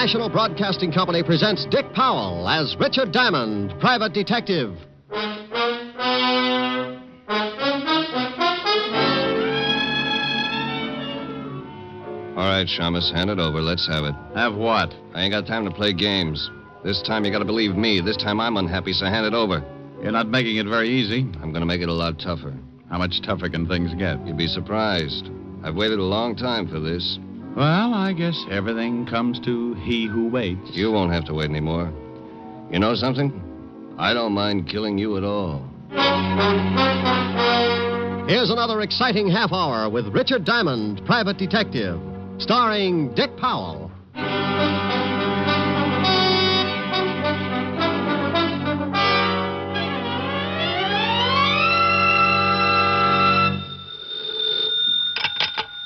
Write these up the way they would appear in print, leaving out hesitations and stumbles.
National Broadcasting Company presents Dick Powell as Richard Diamond, private detective. All right, Shamus, hand it over. Let's have it. Have what? I ain't got time to play games. This time you got to believe me. This time I'm unhappy, so hand it over. You're not making it very easy. I'm going to make it a lot tougher. How much tougher can things get? You'd be surprised. I've waited a long time for this. Well, I guess everything comes to he who waits. You won't have to wait anymore. You know something? I don't mind killing you at all. Here's another exciting half hour with Richard Diamond, private detective, starring Dick Powell.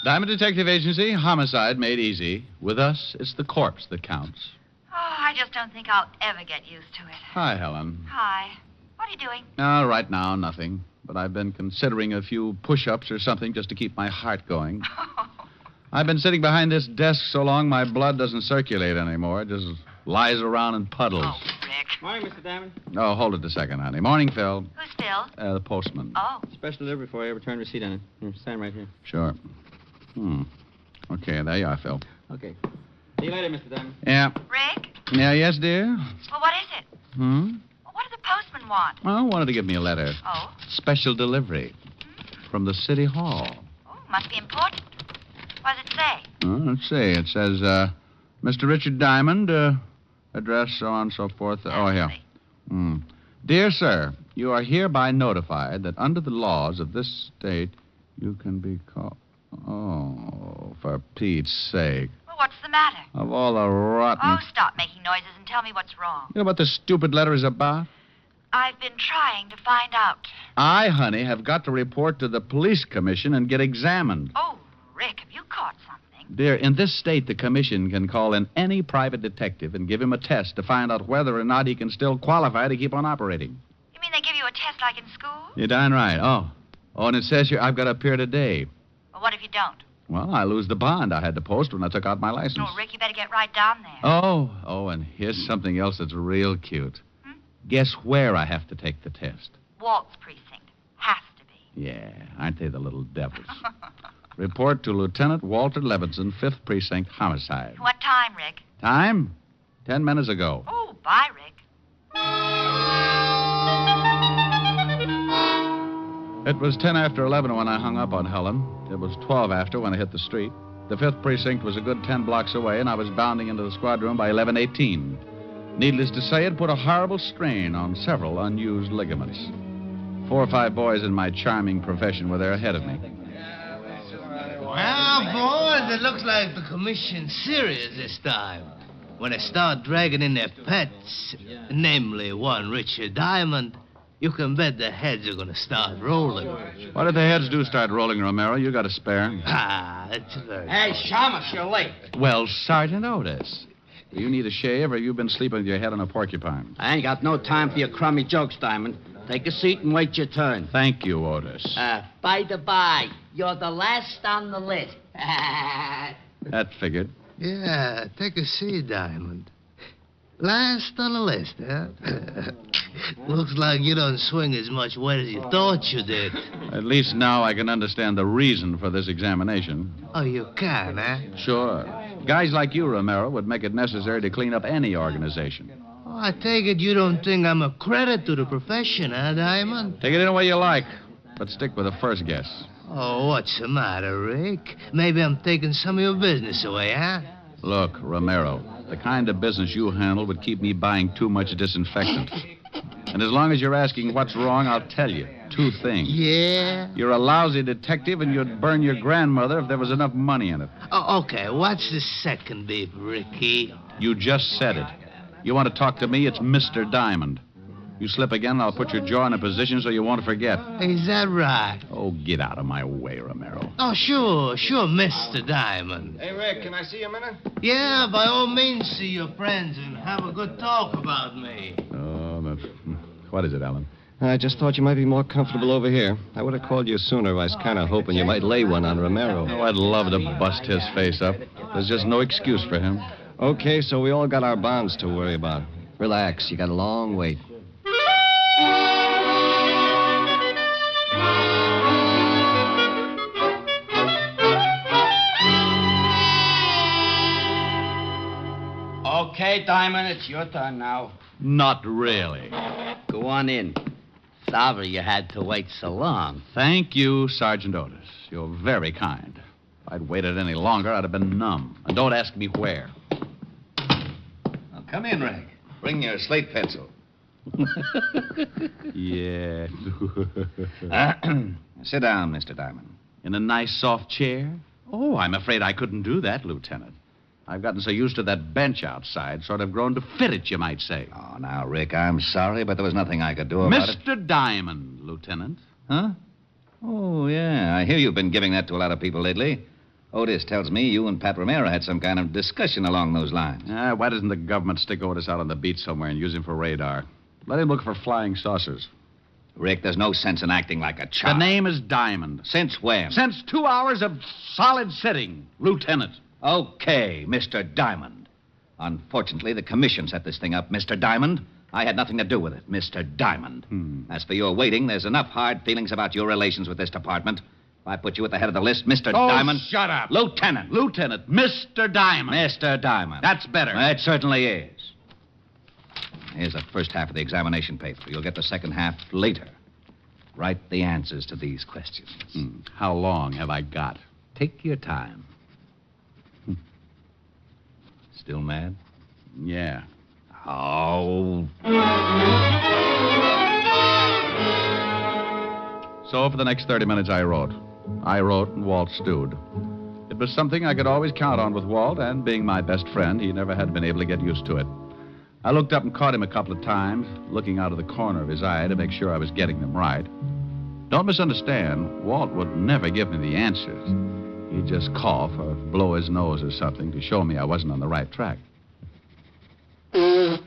Diamond Detective Agency, homicide made easy. With us, it's the corpse that counts. Oh, I just don't think I'll ever get used to it. Hi, Helen. Hi. What are you doing? Right now, nothing. But I've been considering a few push-ups or something just to keep my heart going. I've been sitting behind this desk so long my blood doesn't circulate anymore. It just lies around in puddles. Oh, Rick. Morning, Mr. Diamond. Oh, hold it a second, honey. Morning, Phil. Who's Phil? The postman. Oh. Special delivery for you. Return receipt on it. Here, stand right here. Sure. Okay, there you are, Phil. Okay. See you later, Mr. Diamond. Yeah. Rick? Yeah, yes, dear? Well, what is it? Well, what did the postman want? Oh, wanted to give me a letter. Oh? Special delivery. From the City Hall. Oh, must be important. What does it say? Let's see. It says, Mr. Richard Diamond, address, so on and so forth. Oh, here. Dear sir, you are hereby notified that under the laws of this state, you can be called... Oh, for Pete's sake. Well, what's the matter? Of all the rotten... Oh, stop making noises and tell me what's wrong. You know what this stupid letter is about? I've been trying to find out. I, honey, have got to report to the police commission and get examined. Oh, Rick, have you caught something? Dear, in this state, the commission can call in any private detective and give him a test to find out whether or not he can still qualify to keep on operating. You mean they give you a test like in school? You're darn right. Oh, and it says here I've got to appear today. Well, what if you don't? Well, I lose the bond I had to post when I took out my license. Oh, Rick, you better get right down there. Oh, and here's something else that's real cute. Guess where I have to take the test? Waltz precinct. Has to be. Yeah, aren't they the little devils? Report to Lieutenant Walter Levinson, 5th Precinct, homicide. What time, Rick? Time? 10 minutes ago. Oh, bye, Rick. It was 10 after 11 when I hung up on Helen. It was 12 after when I hit the street. The 5th Precinct was a good 10 blocks away, and I was bounding into the squad room by 11:18. Needless to say, it put a horrible strain on several unused ligaments. 4 or 5 boys in my charming profession were there ahead of me. Well, boys, it looks like the commission's serious this time. When they start dragging in their pets, namely one Richard Diamond, you can bet the heads are going to start rolling. What if the heads do start rolling, Romero? You got a spare? That's very... Hey, Shamus, you're late. Well, Sergeant Otis, do you need a shave, or you been sleeping with your head on a porcupine? I ain't got no time for your crummy jokes, Diamond. Take a seat and wait your turn. Thank you, Otis. By the by, you're the last on the list. That figured. Yeah, take a seat, Diamond. Last on the list, huh? Looks like you don't swing as much weight as you thought you did. At least now I can understand the reason for this examination. Oh, you can, huh? Sure. Guys like you, Romero, would make it necessary to clean up any organization. Oh, I take it you don't think I'm a credit to the profession, huh, Diamond? Take it any way you like, but stick with the first guess. Oh, what's the matter, Rick? Maybe I'm taking some of your business away, huh? Look, Romero, the kind of business you handle would keep me buying too much disinfectant. And as long as you're asking what's wrong, I'll tell you 2 things. Yeah? You're a lousy detective, and you'd burn your grandmother if there was enough money in it. Oh, okay. What's the second beef, Ricky? You just said it. You want to talk to me, it's Mr. Diamond. You slip again, and I'll put your jaw in a position so you won't forget. Is that right? Oh, get out of my way, Romero. Oh, sure, Mr. Diamond. Hey, Rick, can I see you a minute? Yeah, by all means, see your friends and have a good talk about me. Oh, that's... What is it, Alan? I just thought you might be more comfortable over here. I would have called you sooner. I was kind of hoping you might lay one on Romero. Oh, I'd love to bust his face up. There's just no excuse for him. Okay, so we all got our bonds to worry about. Relax, you got a long wait. Okay, Diamond, it's your turn now. Not really. Go on in. Sorry you had to wait so long. Thank you, Sergeant Otis. You're very kind. If I'd waited any longer, I'd have been numb. And don't ask me where. Now, come in, Reg. Bring your slate pencil. Yeah. Sit down, Mr. Diamond. In a nice, soft chair? Oh, I'm afraid I couldn't do that, Lieutenant. I've gotten so used to that bench outside, sort of grown to fit it, you might say. Oh, now, Rick, I'm sorry, but there was nothing I could do about it. Mr. Diamond, Lieutenant. Huh? Oh, yeah. I hear you've been giving that to a lot of people lately. Otis tells me you and Pat Romero had some kind of discussion along those lines. Why doesn't the government stick Otis out on the beach somewhere and use him for radar? Let him look for flying saucers. Rick, there's no sense in acting like a child. The name is Diamond. Since when? Since 2 hours of solid sitting, Lieutenant. Okay, Mr. Diamond. Unfortunately, the commission set this thing up, Mr. Diamond. I had nothing to do with it, Mr. Diamond. As for your waiting, there's enough hard feelings about your relations with this department. If I put you at the head of the list, Mr. Diamond... shut up. Lieutenant. Lieutenant, Mr. Diamond. Mr. Diamond. That's better. It certainly is. Here's the first half of the examination paper. You'll get the second half later. Write the answers to these questions. How long have I got? Take your time. Still mad? Yeah. Oh. So for the next 30 minutes, I wrote. I wrote, and Walt stewed. It was something I could always count on with Walt, and being my best friend, he never had been able to get used to it. I looked up and caught him a couple of times, looking out of the corner of his eye to make sure I was getting them right. Don't misunderstand, Walt would never give me the answers. He'd just cough or blow his nose or something to show me I wasn't on the right track. Oh.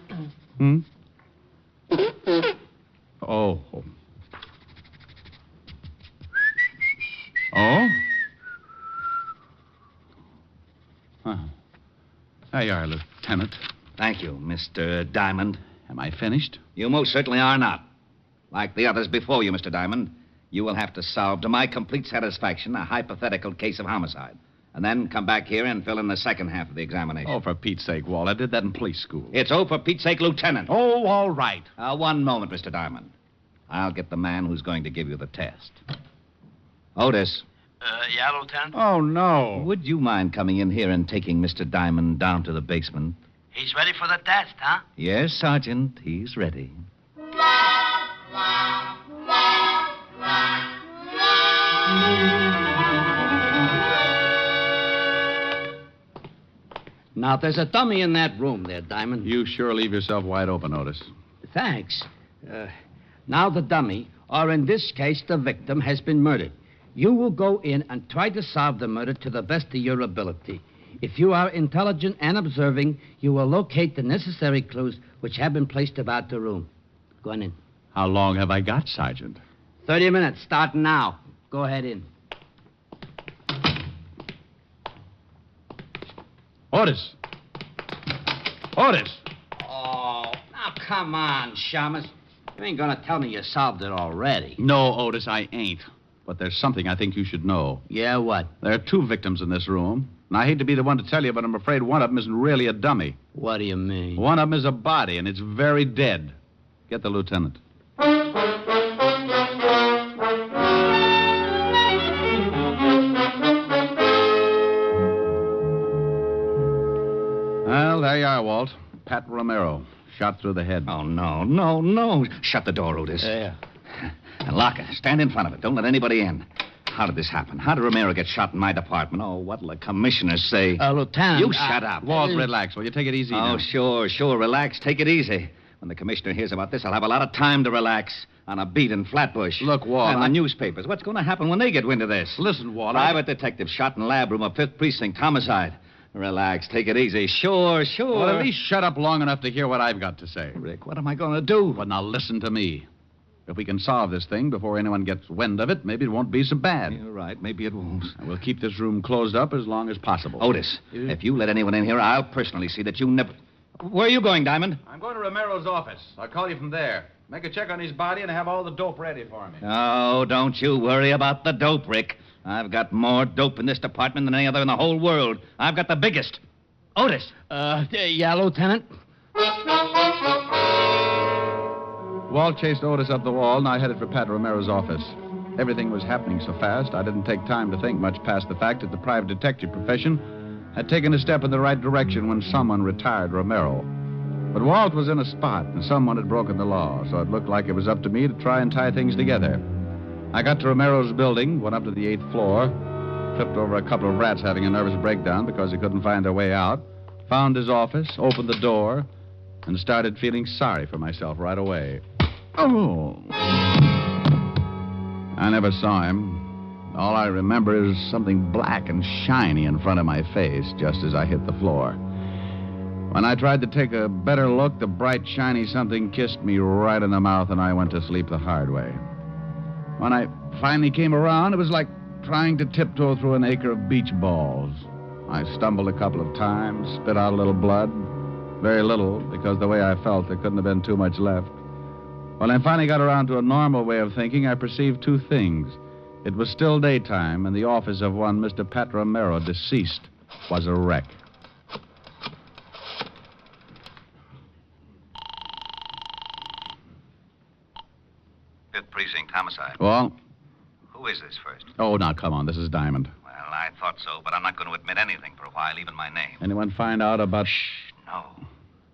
Oh? Huh. There you are, Lieutenant. Thank you, Mr. Diamond. Am I finished? You most certainly are not. Like the others before you, Mr. Diamond, you will have to solve, to my complete satisfaction, a hypothetical case of homicide. And then come back here and fill in the second half of the examination. Oh, for Pete's sake, Walt. I did that in police school. It's for Pete's sake, Lieutenant. Oh, all right. One moment, Mr. Diamond. I'll get the man who's going to give you the test. Otis. Yeah, Lieutenant? Oh, no. Would you mind coming in here and taking Mr. Diamond down to the basement? He's ready for the test, huh? Yes, Sergeant. He's ready. Now, there's a dummy in that room there, Diamond. You sure leave yourself wide open, Otis. Thanks. Now the dummy, or in this case, the victim, has been murdered. You will go in and try to solve the murder to the best of your ability. If you are intelligent and observing, you will locate the necessary clues which have been placed about the room. Go on in. How long have I got, Sergeant? 30 minutes, starting now. Go ahead in. Otis! Otis! Oh, now come on, Shamus. You ain't gonna tell me you solved it already. No, Otis, I ain't. But there's something I think you should know. Yeah, what? There are 2 victims in this room. And I hate to be the one to tell you, but I'm afraid one of them isn't really a dummy. What do you mean? One of them is a body, and it's very dead. Get the lieutenant. Well, there you are, Walt. Pat Romero, shot through the head. Oh, no. Shut the door, Otis. Yeah. And lock it. Stand in front of it. Don't let anybody in. How did this happen? How did Romero get shot in my department? Oh, what'll the commissioners say? Lieutenant... You shut up. Walt, relax. Will you take it easy now? Oh, sure. Relax. Take it easy. When the commissioner hears about this, I'll have a lot of time to relax on a beat in Flatbush. Look, Walt... And the newspapers. What's going to happen when they get wind of this? Listen, Walt... Private detective shot in lab room of 5th Precinct. Homicide. Relax. Take it easy. Sure. Well, at least shut up long enough to hear what I've got to say. Rick, what am I going to do? Well, now listen to me. If we can solve this thing before anyone gets wind of it, maybe it won't be so bad. You're right. Maybe it won't. We'll keep this room closed up as long as possible. Otis, if you let anyone in here, I'll personally see that you never... Where are you going, Diamond? I'm going to Romero's office. I'll call you from there. Make a check on his body and have all the dope ready for me. Oh, don't you worry about the dope, Rick. I've got more dope in this department than any other in the whole world. I've got the biggest. Otis. Yeah, Lieutenant? Walt chased Otis up the wall, and I headed for Pat Romero's office. Everything was happening so fast, I didn't take time to think much past the fact that the private detective profession had taken a step in the right direction when someone retired Romero. But Walt was in a spot, and someone had broken the law, so it looked like it was up to me to try and tie things together. I got to Romero's building, went up to the 8th floor, tripped over a couple of rats having a nervous breakdown because they couldn't find their way out, found his office, opened the door, and started feeling sorry for myself right away. Oh! I never saw him. All I remember is something black and shiny in front of my face just as I hit the floor. When I tried to take a better look, the bright, shiny something kissed me right in the mouth, and I went to sleep the hard way. When I finally came around, it was like trying to tiptoe through an acre of beach balls. I stumbled a couple of times, spit out a little blood. Very little, because the way I felt, there couldn't have been too much left. When I finally got around to a normal way of thinking, I perceived two things. It was still daytime, and the office of one Mr. Pat Romero, deceased, was a wreck. Fifth Precinct Homicide. Well? Who is this first? Oh, now, come on. This is Diamond. Well, I thought so, but I'm not going to admit anything for a while, even my name. Anyone find out about... No.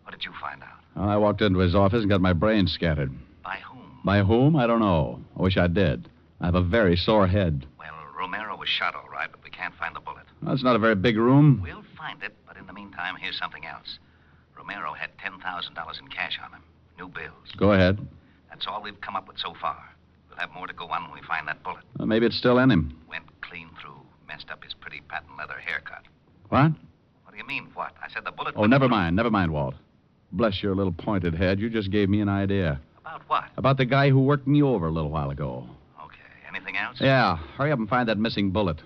What did you find out? Well, I walked into his office and got my brains scattered. By whom? By whom? I don't know. I wish I did. I have a very sore head. Well, Romero was shot all right, but we can't find the bullet. Well, it's not a very big room. We'll find it, but in the meantime, here's something else. Romero had $10,000 in cash on him. New bills. Go ahead. That's all we've come up with so far. We'll have more to go on when we find that bullet. Well, maybe it's still in him. Went clean through. Messed up his pretty patent leather haircut. What? What do you mean, what? I said the bullet... Oh, never mind. Never mind, Walt. Bless your little pointed head. You just gave me an idea. About what? About the guy who worked me over a little while ago. Okay. Anything else? Yeah. Hurry up and find that missing bullet.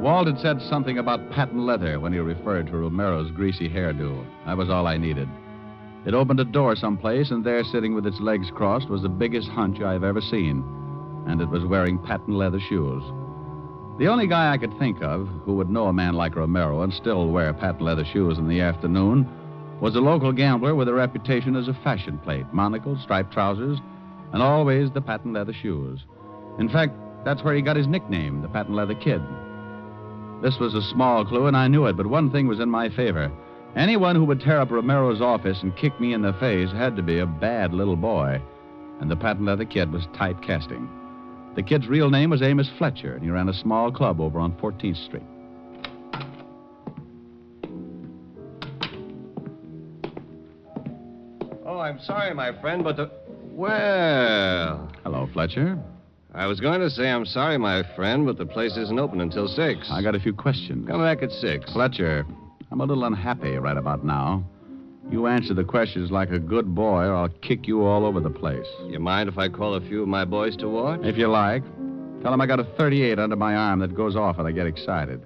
Walt had said something about patent leather when he referred to Romero's greasy hairdo. That was all I needed. It opened a door someplace, and there, sitting with its legs crossed, was the biggest hunch I've ever seen. And it was wearing patent leather shoes. The only guy I could think of who would know a man like Romero and still wear patent leather shoes in the afternoon was a local gambler with a reputation as a fashion plate, monocle, striped trousers, and always the patent leather shoes. In fact, that's where he got his nickname, the Patent Leather Kid. This was a small clue, and I knew it, but one thing was in my favor. Anyone who would tear up Romero's office and kick me in the face had to be a bad little boy, and the Patent Leather Kid was typecasting. The kid's real name was Amos Fletcher, and he ran a small club over on 14th Street. Oh, I'm sorry, my friend, but the... Well... Hello, Fletcher. I was going to say I'm sorry, my friend, but the place isn't open until 6. I got a few questions. Come back at 6. Fletcher, I'm a little unhappy right about now. You answer the questions like a good boy, or I'll kick you all over the place. You mind if I call a few of my boys to watch? If you like. Tell them I got a .38 under my arm that goes off when I get excited.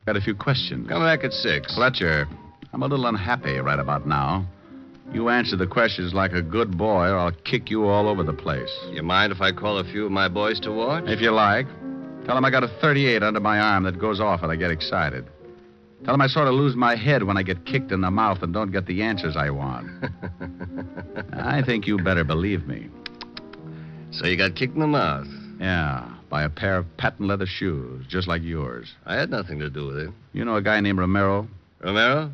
Got a few questions. Come back at 6. Fletcher, I'm a little unhappy right about now. You answer the questions like a good boy, or I'll kick you all over the place. You mind if I call a few of my boys to watch? If you like. Tell them I got a .38 under my arm that goes off when I get excited. Tell them I sort of lose my head when I get kicked in the mouth and don't get the answers I want. I think you better believe me. So you got kicked in the mouth? Yeah, by a pair of patent leather shoes, just like yours. I had nothing to do with it. You know a guy named Romero? Romero?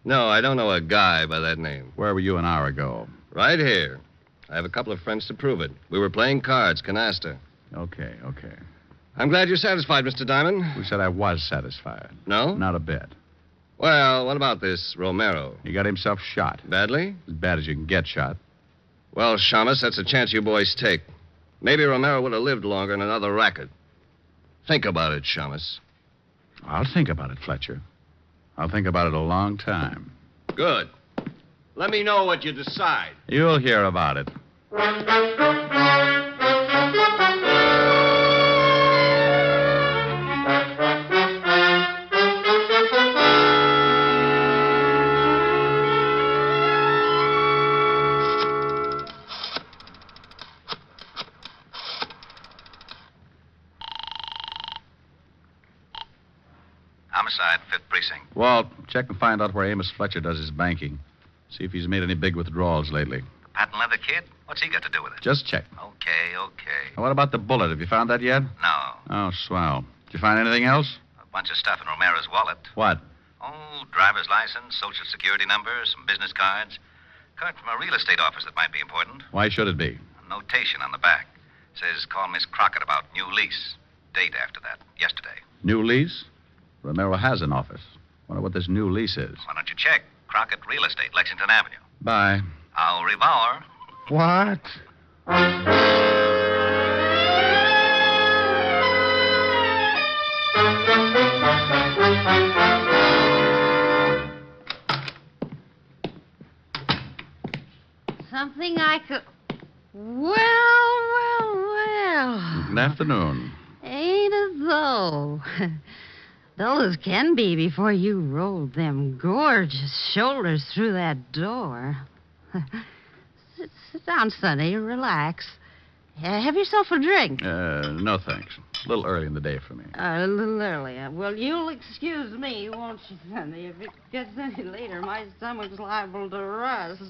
No, I don't know a guy by that name. Where were you an hour ago? Right here. I have a couple of friends to prove it. We were playing cards, canasta. Okay. I'm glad you're satisfied, Mr. Diamond. Who said I was satisfied? No? Not a bit. Well, what about this Romero? He got himself shot. Badly? As bad as you can get shot. Well, Shamus, that's a chance you boys take. Maybe Romero would have lived longer in another racket. Think about it, Shamus. I'll think about it, Fletcher. I'll think about it a long time. Good. Let me know what you decide. You'll hear about it. Homicide, 5th Precinct. Walt, check and find out where Amos Fletcher does his banking. See if he's made any big withdrawals lately. Patent leather kid? What's he got to do with it? Just check. Okay. Now, what about the bullet? Have you found that yet? No. Oh, swell. Did you find anything else? A bunch of stuff in Romero's wallet. What? Oh, driver's license, social security number, some business cards. Card from a real estate office that might be important. Why should it be? A notation on the back. Says call Miss Crockett about new lease. Date after that. Yesterday. New lease? Romero has an office. Wonder what this new lease is. Why don't you check? Crockett Real Estate, Lexington Avenue. Bye. Au revoir. What? Something I could... Well. Good afternoon. Ain't it though? Dull as can be before you rolled them gorgeous shoulders through that door. Sit down, Sonny. Relax. Have yourself a drink. No thanks. A little early in the day for me. A little early. Well, you'll excuse me, won't you, Sonny? If it gets any later, my stomach's liable to rust.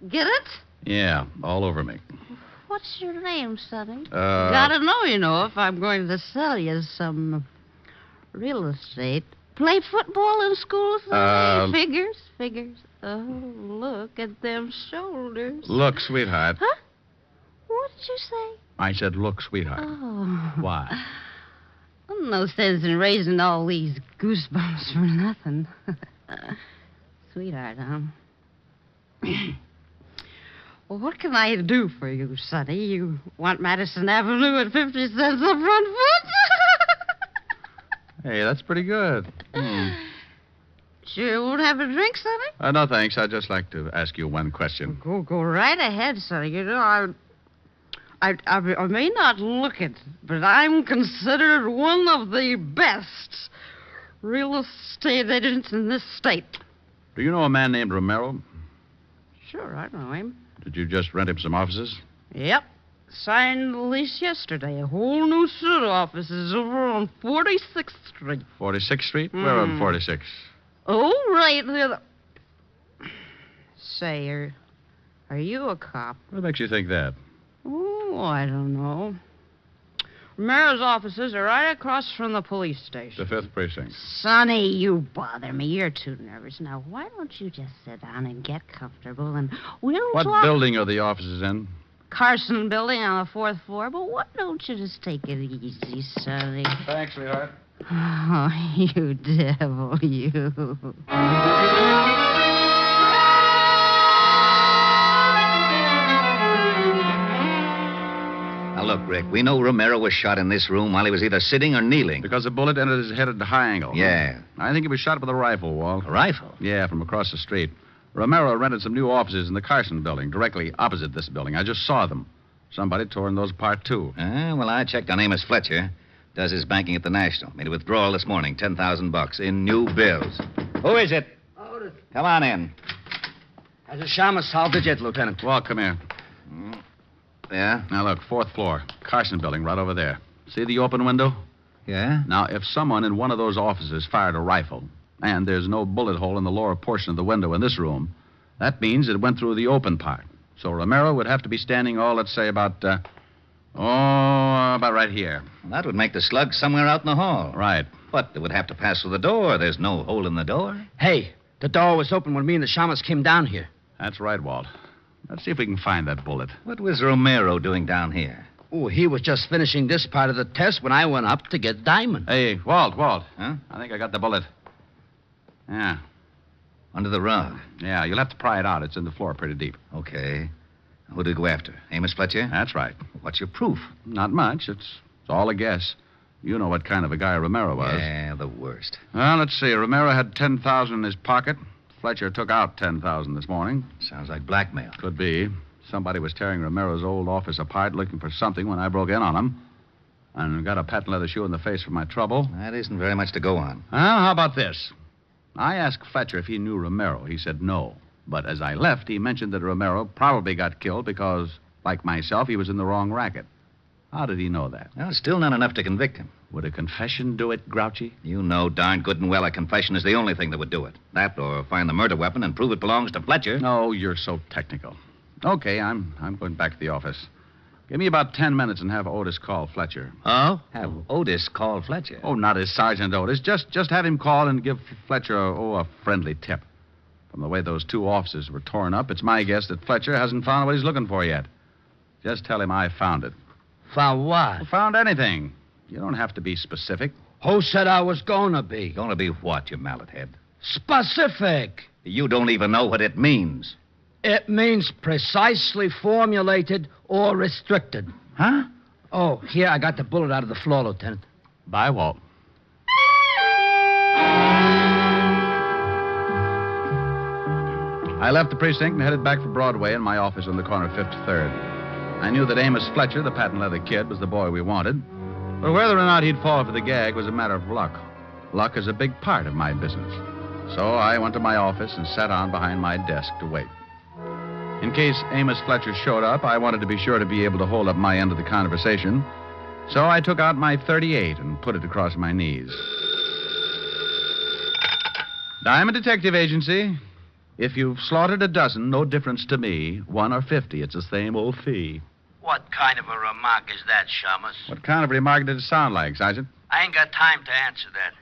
Get it? Yeah, all over me. What's your name, Sonny? Uh, Gotta know, if I'm going to sell you some real estate. Play football in school, Sonny? Figures. Oh, look at them shoulders. Look, sweetheart. Huh? What did you say? I said, look, sweetheart. Oh. Why? Well, no sense in raising all these goosebumps for nothing. Sweetheart, huh? Well, what can I do for you, Sonny? You want Madison Avenue at 50 cents a front foot? Hey, that's pretty good. Sure you won't have a drink, Sonny? No, thanks. I'd just like to ask you one question. Go right ahead, Sonny. I may not look it, but I'm considered one of the best real estate agents in this state. Do you know a man named Romero? Sure, I know him. Did you just rent him some offices? Yep. Signed the lease yesterday. A whole new suit of offices over on 46th Street. 46th Street? Where on 46? Oh, right there. Say, are you a cop? What makes you think that? Oh, I don't know. Romero's offices are right across from the police station. The 5th Precinct. Sonny, you bother me. You're too nervous. Now, why don't you just sit down and get comfortable and we'll What talk... building are the offices in? Carson building on the 4th floor. But why don't you just take it easy, Sonny? Thanks, sweetheart. Oh, you devil, you. Now, look, Rick, we know Romero was shot in this room while he was either sitting or kneeling. Because a bullet entered his head at a high angle. Yeah. I think he was shot with a rifle, Walt. A rifle? Yeah, from across the street. Romero rented some new offices in the Carson building, directly opposite this building. I just saw them. Somebody tore those apart, too. Well, I checked on Amos Fletcher. Does his banking at the National. Made a withdrawal this morning, $10,000 in new bills. Who is it? Otis. Come on in. Has the Shama solved it yet, Lieutenant? Walt, come here. Yeah? Now, look, 4th floor. Carson building, right over there. See the open window? Yeah? Now, if someone in one of those offices fired a rifle, and there's no bullet hole in the lower portion of the window in this room, that means it went through the open part. So Romero would have to be standing, let's say about right here. Well, that would make the slug somewhere out in the hall. Right. But it would have to pass through the door. There's no hole in the door. Hey, the door was open when me and the Shamas came down here. That's right, Walt. Let's see if we can find that bullet. What was Romero doing down here? Oh, he was just finishing this part of the test when I went up to get Diamond. Hey, Walt. Huh? I think I got the bullet. Yeah. Under the rug. Yeah, you'll have to pry it out. It's in the floor pretty deep. Okay. Who did he go after? Amos Fletcher? That's right. What's your proof? Not much. It's all a guess. You know what kind of a guy Romero was. Yeah, the worst. Well, let's see. Romero had $10,000 in his pocket. Fletcher took out $10,000 this morning. Sounds like blackmail. Could be. Somebody was tearing Romero's old office apart looking for something when I broke in on him. And got a patent leather shoe in the face for my trouble. That isn't very much to go on. Well, how about this? I asked Fletcher if he knew Romero. He said no. But as I left, he mentioned that Romero probably got killed because, like myself, he was in the wrong racket. How did he know that? Well, still not enough to convict him. Would a confession do it, Grouchy? You know darn good and well a confession is the only thing that would do it. That or find the murder weapon and prove it belongs to Fletcher. No, you're so technical. Okay, I'm going back to the office. Give me about 10 minutes and have Otis call Fletcher. Oh? Have Otis call Fletcher? Oh, not as Sergeant Otis. Just have him call and give Fletcher a friendly tip. From the way those two offices were torn up, it's my guess that Fletcher hasn't found what he's looking for yet. Just tell him I found it. Found what? Found anything. You don't have to be specific. Who said I was going to be? Going to be what, you mallet head? Specific. You don't even know what it means. It means precisely formulated or restricted. Huh? Oh, here, I got the bullet out of the floor, Lieutenant. Bye, Walt. I left the precinct and headed back for Broadway in my office on the corner of 53rd. I knew that Amos Fletcher, the patent leather kid, was the boy we wanted. But whether or not he'd fall for the gag was a matter of luck. Luck is a big part of my business. So I went to my office and sat on behind my desk to wait. In case Amos Fletcher showed up, I wanted to be sure to be able to hold up my end of the conversation. So I took out my .38 and put it across my knees. Diamond Detective Agency. If you've slaughtered a dozen, no difference to me. 1 or 50, it's the same old fee. What kind of a remark is that, Shamus? What kind of remark did it sound like, Sergeant? I ain't got time to answer that.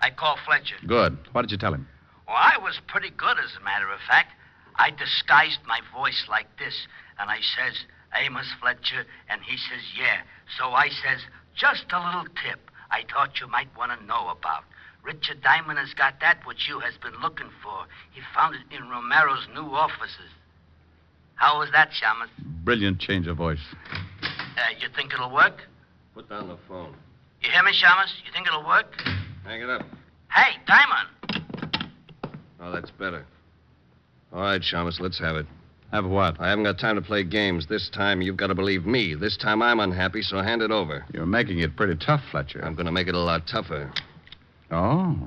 I called Fletcher. Good. What did you tell him? Well, I was pretty good, as a matter of fact. I disguised my voice like this, and I says, Amos Fletcher, and he says, yeah. So I says, just a little tip I thought you might want to know about. Richard Diamond has got that which you has been looking for. He found it in Romero's new offices. How was that, Shamus? Brilliant change of voice. You think it'll work? Put down the phone. You hear me, Shamus? You think it'll work? Hang it up. Hey, Diamond! Oh, that's better. All right, Shamus, let's have it. Have what? I haven't got time to play games. This time you've got to believe me. This time I'm unhappy, so hand it over. You're making it pretty tough, Fletcher. I'm going to make it a lot tougher. Oh.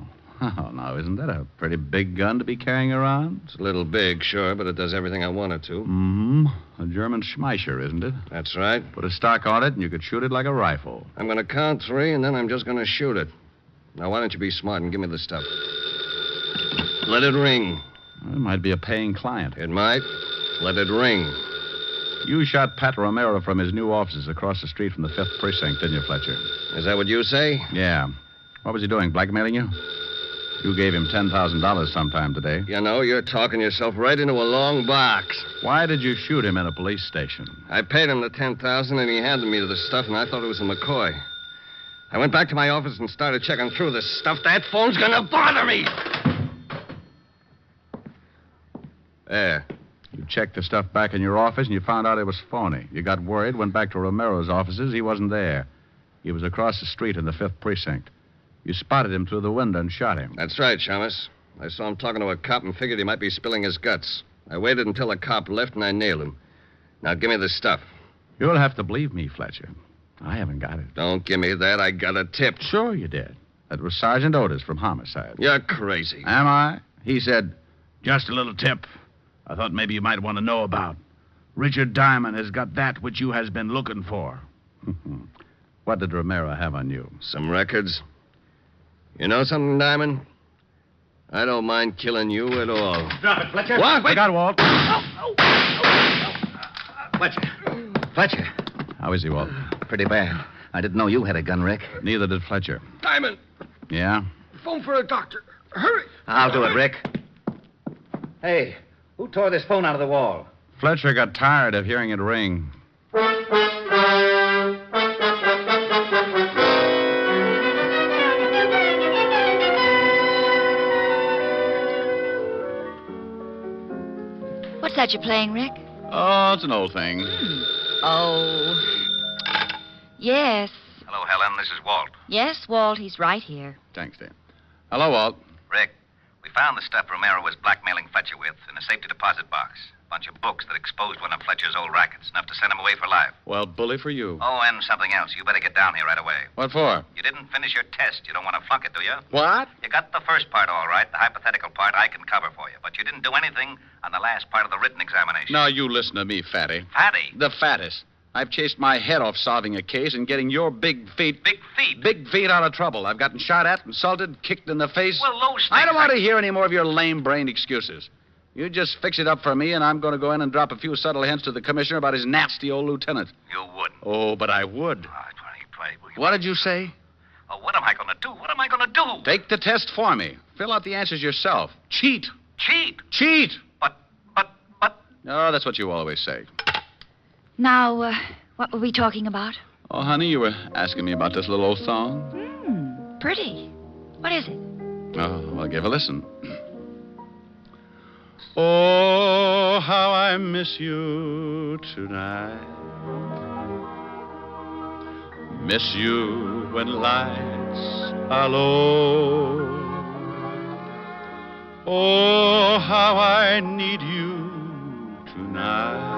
Oh, now, isn't that a pretty big gun to be carrying around? It's a little big, sure, but it does everything I want it to. Mm-hmm. A German Schmeischer, isn't it? That's right. Put a stock on it, and you could shoot it like a rifle. I'm going to count 3, and then I'm just going to shoot it. Now, why don't you be smart and give me the stuff? Let it ring. It might be a paying client. It might. Let it ring. You shot Pat Romero from his new offices across the street from the 5th Precinct, didn't you, Fletcher? Is that what you say? Yeah. What was he doing, blackmailing you? You gave him $10,000 sometime today. You know, you're talking yourself right into a long box. Why did you shoot him in a police station? I paid him the $10,000, and he handed me the stuff, and I thought it was a McCoy. I went back to my office and started checking through this stuff. That phone's gonna bother me! There. You checked the stuff back in your office, and you found out it was phony. You got worried, went back to Romero's offices. He wasn't there. He was across the street in the 5th Precinct. You spotted him through the window and shot him. That's right, Shamus. I saw him talking to a cop and figured he might be spilling his guts. I waited until the cop left, and I nailed him. Now, give me the stuff. You'll have to believe me, Fletcher. I haven't got it. Don't give me that. I got a tip. Sure you did. That was Sergeant Otis from Homicide. You're crazy. Am I? He said, just a little tip I thought maybe you might want to know about. Richard Diamond has got that which you has been looking for. What did Romero have on you? Some records. You know something, Diamond? I don't mind killing you at all. Drop it, Fletcher. What? I got Walt. Fletcher. How is he, Walt? Pretty bad. I didn't know you had a gun, Rick. Neither did Fletcher. Diamond! Yeah? Phone for a doctor. Hurry! I'll do it, Rick. Hey, who tore this phone out of the wall? Fletcher got tired of hearing it ring. What's that you're playing, Rick? Oh, it's an old thing. Oh. Yes. Hello, Helen. This is Walt. Yes, Walt, he's right here. Thanks, dear. Hello, Walt. Rick, we found the stuff Romero was blackmailing Fletcher with in a safety deposit box. A bunch of books that exposed one of Fletcher's old rackets, enough to send him away for life. Well, bully for you. Oh, and something else. You better get down here right away. What for? You didn't finish your test. You don't want to flunk it, do you? What? You got the first part all right. The hypothetical part I can cover for you. But you didn't do anything on the last part of the written examination. Now, you listen to me, fatty. Fatty? The fattest. I've chased my head off solving a case and getting your big feet... Big feet? Big feet out of trouble. I've gotten shot at, insulted, kicked in the face. Well, those things... I don't want to hear any more of your lame-brained excuses. You just fix it up for me, and I'm going to go in and drop a few subtle hints to the commissioner about his nasty old lieutenant. You wouldn't. Oh, but I would. Will you... What did you say? Oh, what am I going to do? What am I going to do? Take the test for me. Fill out the answers yourself. Cheat. Cheat? Cheat! But... Oh, that's what you always say. Now, what were we talking about? Oh, honey, you were asking me about this little old song. Pretty. What is it? Oh, well, give a listen. Oh, how I miss you tonight. Miss you when lights are low. Oh, how I need you tonight.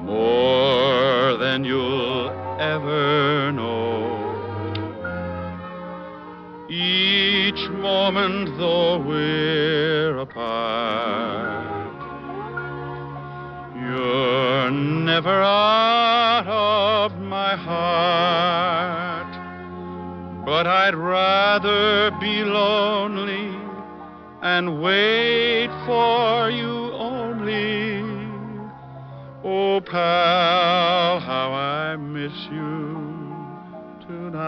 More than you'll ever know. Each moment, though we're apart, you're never out of my heart. But I'd rather be lonely and wait for you only. Oh, pal, how I miss you tonight.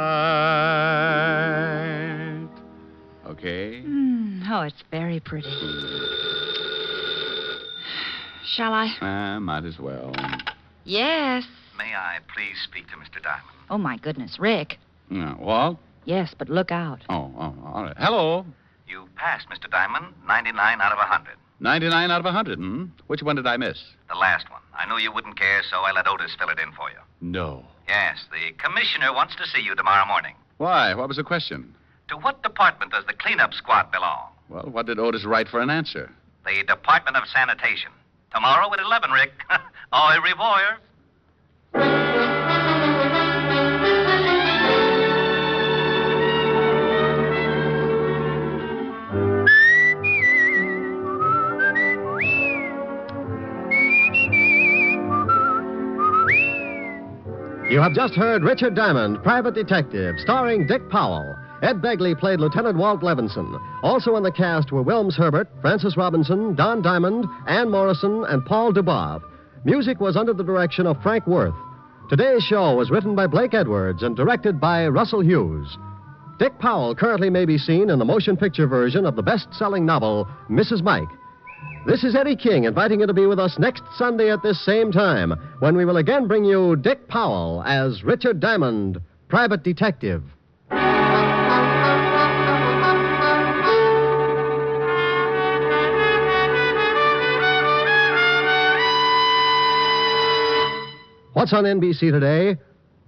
Okay? Oh, it's very pretty. Shall I? Might as well. Yes. May I please speak to Mr. Diamond? Oh, my goodness, Rick. Walt? Yes, but look out. Oh, all right. Hello. You passed, Mr. Diamond, 99 out of 100. 99 out of 100, Which one did I miss? The last one. I knew you wouldn't care, so I let Otis fill it in for you. No. Yes, the commissioner wants to see you tomorrow morning. Why? What was the question? To what department does the cleanup squad belong? Well, what did Otis write for an answer? The Department of Sanitation. Tomorrow at 11, Rick. Au revoir. You have just heard Richard Diamond, Private Detective, starring Dick Powell. Ed Begley played Lieutenant Walt Levinson. Also in the cast were Wilms Herbert, Francis Robinson, Don Diamond, Ann Morrison, and Paul Dubov. Music was under the direction of Frank Worth. Today's show was written by Blake Edwards and directed by Russell Hughes. Dick Powell currently may be seen in the motion picture version of the best-selling novel, Mrs. Mike. This is Eddie King inviting you to be with us next Sunday at this same time when we will again bring you Dick Powell as Richard Diamond, Private Detective. What's on NBC today?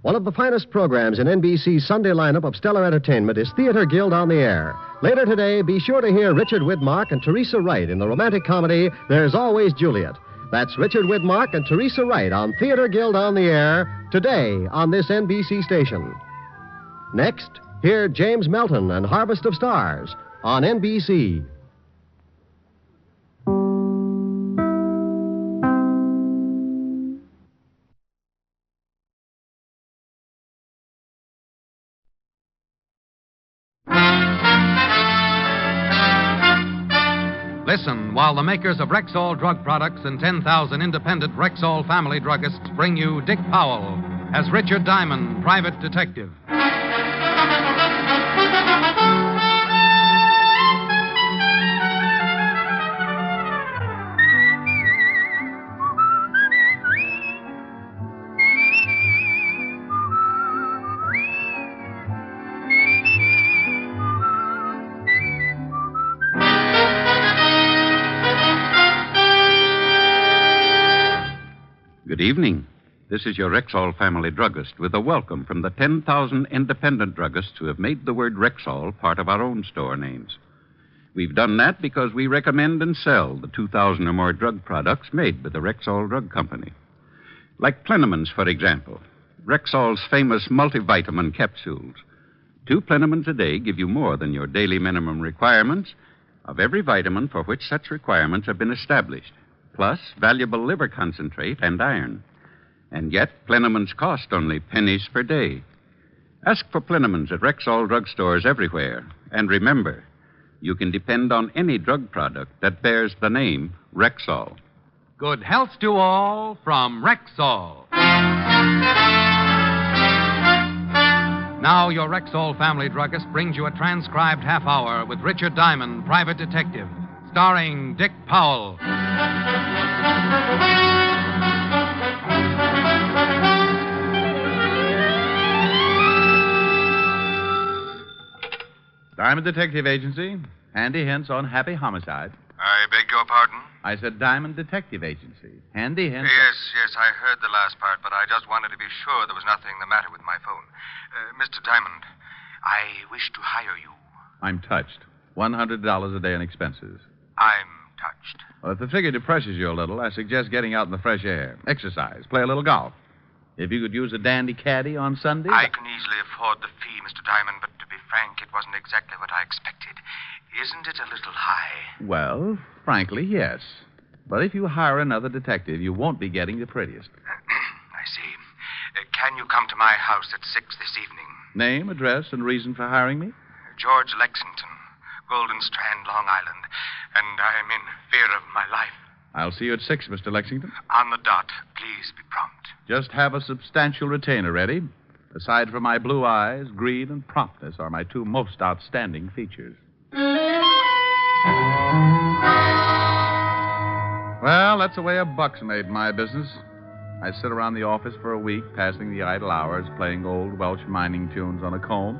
One of the finest programs in NBC's Sunday lineup of stellar entertainment is Theater Guild on the Air. Later today, be sure to hear Richard Widmark and Teresa Wright in the romantic comedy There's Always Juliet. That's Richard Widmark and Teresa Wright on Theater Guild on the Air today on this NBC station. Next, hear James Melton and Harvest of Stars on NBC. Listen while the makers of Rexall drug products and 10,000 independent Rexall family druggists bring you Dick Powell as Richard Diamond, Private Detective. Good evening. This is your Rexall family druggist with a welcome from the 10,000 independent druggists who have made the word Rexall part of our own store names. We've done that because we recommend and sell the 2,000 or more drug products made by the Rexall Drug Company. Like Plenamins, for example. Rexall's famous multivitamin capsules. 2 Plenamins a day give you more than your daily minimum requirements of every vitamin for which such requirements have been established, plus valuable liver concentrate and iron. And yet, Plenamins cost only pennies per day. Ask for Plenamins at Rexall drugstores everywhere. And remember, you can depend on any drug product that bears the name Rexall. Good health to all from Rexall. Now, your Rexall family druggist brings you a transcribed half hour with Richard Diamond, private detective, starring Dick Powell. Diamond Detective Agency. Handy hints on happy homicide. I beg your pardon? I said Diamond Detective Agency. Handy hints. Yes, I heard the last part, but I just wanted to be sure there was nothing the matter with my phone. Mr. Diamond, I wish to hire you. I'm touched. $100 a day in expenses. I'm touched. Well, if the figure depresses you a little, I suggest getting out in the fresh air. Exercise. Play a little golf. If you could use a dandy caddy on Sunday. I can easily afford the fee, Mr. Diamond, but to be frank, it wasn't exactly what I expected. Isn't it a little high? Well, frankly, yes. But if you hire another detective, you won't be getting the prettiest. I see. Can you come to my house at 6 this evening? Name, address, and reason for hiring me? George Lexington, Golden Strand, Long Island. And I'm in fear of my life. I'll see you at 6, Mr. Lexington. On the dot. Please be prompt. Just have a substantial retainer ready. Aside from my blue eyes, greed, and promptness are my 2 most outstanding features. Well, that's the way a buck's made in my business. I sit around the office for a week, passing the idle hours, playing old Welsh mining tunes on a comb.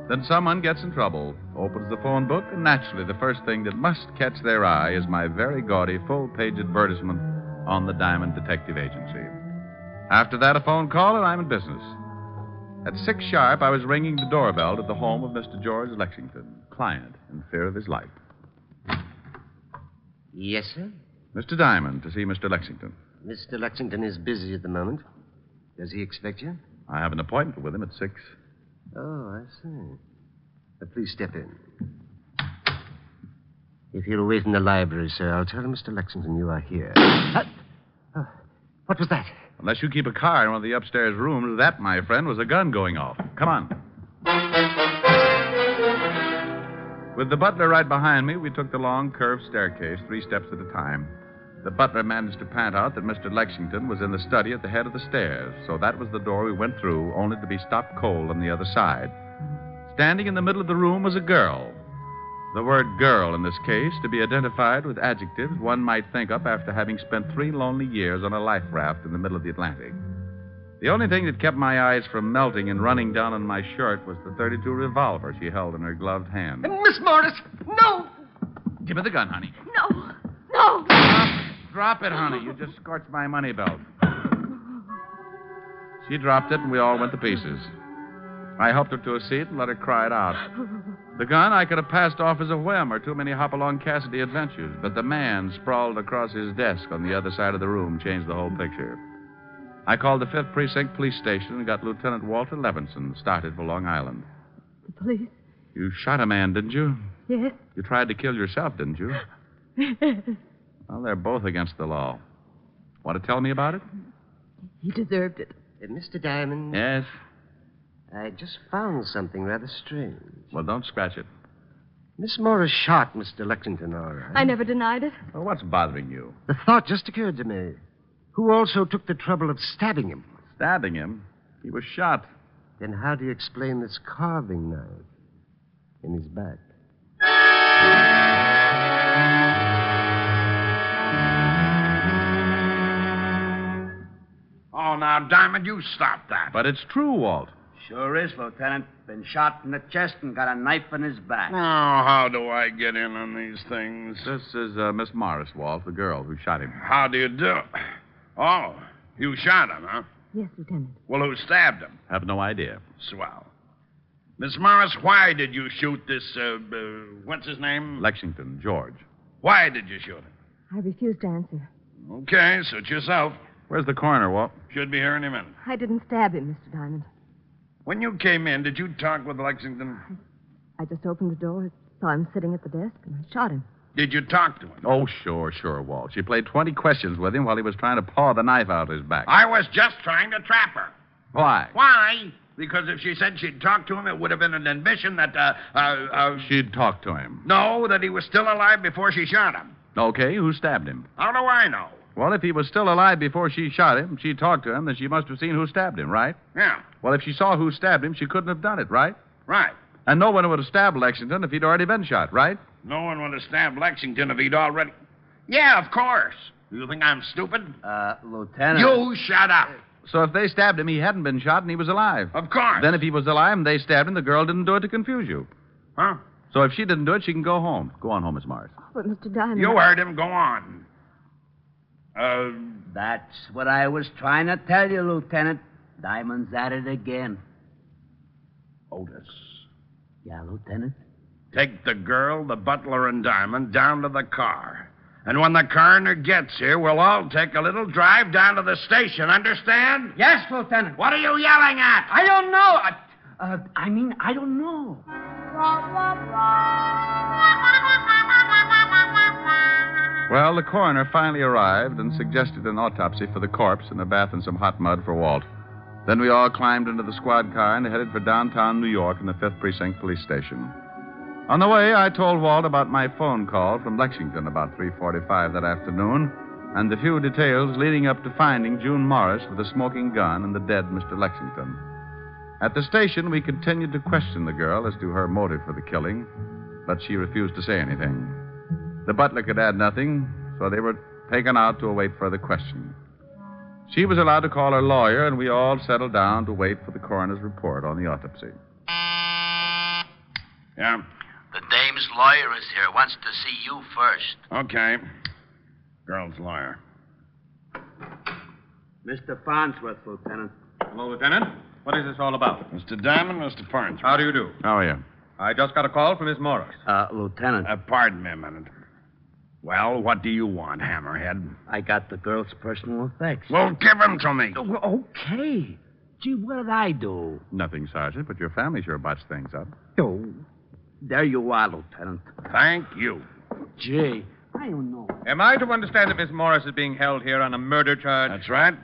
Then someone gets in trouble, opens the phone book, and naturally the first thing that must catch their eye is my very gaudy full-page advertisement on the Diamond Detective Agency. After that, a phone call, and I'm in business. At 6 sharp, I was ringing the doorbell at the home of Mr. George Lexington, client in fear of his life. Yes, sir? Mr. Diamond, to see Mr. Lexington. Mr. Lexington is busy at the moment. Does he expect you? I have an appointment with him at 6. Oh, I see. Please step in. If you'll wait in the library, sir, I'll tell Mr. Lexington you are here. What was that? Unless you keep a car in one of the upstairs rooms, that, my friend, was a gun going off. Come on. With the butler right behind me, we took the long, curved staircase, 3 steps at a time. The butler managed to pant out that Mr. Lexington was in the study at the head of the stairs, so that was the door we went through, only to be stopped cold on the other side. Standing in the middle of the room was a girl. The word girl, in this case, to be identified with adjectives one might think up after having spent 3 lonely years on a life raft in the middle of the Atlantic. The only thing that kept my eyes from melting and running down on my shirt was the .32 revolver she held in her gloved hand. Miss Morris, no! Give me the gun, honey. No. No. Drop it, honey. You just scorched my money belt. She dropped it, and we all went to pieces. I helped her to a seat and let her cry it out. The gun I could have passed off as a whim or too many Hopalong Cassidy adventures, but the man sprawled across his desk on the other side of the room changed the whole picture. I called the 5th Precinct Police Station and got Lieutenant Walter Levinson started for Long Island. The police? You shot a man, didn't you? Yes. You tried to kill yourself, didn't you? Well, they're both against the law. Want to tell me about it? He deserved it. Mr. Diamond? Yes? I just found something rather strange. Well, don't scratch it. Miss Morris shot Mr. Lexington, all right. I never denied it. Well, what's bothering you? The thought just occurred to me. Who also took the trouble of stabbing him? Stabbing him? He was shot. Then how do you explain this carving knife in his back? Oh, now, Diamond, you stop that. But it's true, Walt. Sure is, Lieutenant. Been shot in the chest and got a knife in his back. Oh, how do I get in on these things? This is Miss Morris, Walt, the girl who shot him. How do you do? Oh, You shot him, huh? Yes, Lieutenant. Well, who stabbed him? Have no idea. Swell. Miss Morris, why did you shoot this, what's his name? Lexington, George. Why did you shoot him? I refused to answer. Okay, suit yourself. Where's the coroner, Walt? Should be here any minute. I didn't stab him, Mr. Diamond. When you came in, did you talk with Lexington? I just opened the door, saw him sitting at the desk, and I shot him. Did you talk to him? Oh, sure, Walt. She played 20 questions with him while he was trying to paw the knife out of his back. I was just trying to trap her. Why? Why? Because if she said she'd talk to him, it would have been an admission that, She'd talk to him. No, that he was still alive before she shot him. Okay, who stabbed him? How do I know? Well, if he was still alive before she shot him, she talked to him, then she must have seen who stabbed him, right? Yeah. Well, if she saw who stabbed him, she couldn't have done it, right? Right. And no one would have stabbed Lexington if he'd already been shot, right? No one would have stabbed Lexington if he'd already... Yeah, of course. You think I'm stupid? Lieutenant. You shut up. So if they stabbed him, he hadn't been shot and he was alive. Of course. Then if he was alive and they stabbed him, the girl didn't do it to confuse you. Huh? So if she didn't do it, she can go home. Go on home, Miss Morris. But, Mr. Diamond... You heard him. Go on. That's what I was trying to tell you, Lieutenant. Diamond's at it again. Otis. Yeah, Lieutenant? Take the girl, the butler, and Diamond down to the car. And when the coroner gets here, we'll all take a little drive down to the station. Understand? Yes, Lieutenant. What are you yelling at? I don't know. I don't know. Well, the coroner finally arrived and suggested an autopsy for the corpse and a bath in some hot mud for Walt. Then we all climbed into the squad car and headed for downtown New York and the 5th Precinct Police Station. On the way, I told Walt about my phone call from Lexington about 3:45 that afternoon and the few details leading up to finding June Morris with a smoking gun and the dead Mr. Lexington. At the station, we continued to question the girl as to her motive for the killing, but she refused to say anything. The butler could add nothing, so they were taken out to await further questioning. She was allowed to call her lawyer, and we all settled down to wait for the coroner's report on the autopsy. Yeah? The dame's lawyer is here. Wants to see you first. Okay. Girl's lawyer. Mr. Farnsworth, Lieutenant. Hello, Lieutenant. What is this all about? Mr. Diamond, Mr. Farnsworth. How do you do? How are you? I just got a call from Miss Morris. Lieutenant. Pardon me a minute. Well, what do you want, Hammerhead? I got the girl's personal effects. Well, give them to me. Okay. Gee, what did I do? Nothing, Sergeant, but your family sure botched things up. Oh, there you are, Lieutenant. Thank you. Gee, I don't know. Am I to understand that Miss Morris is being held here on a murder charge? That's right.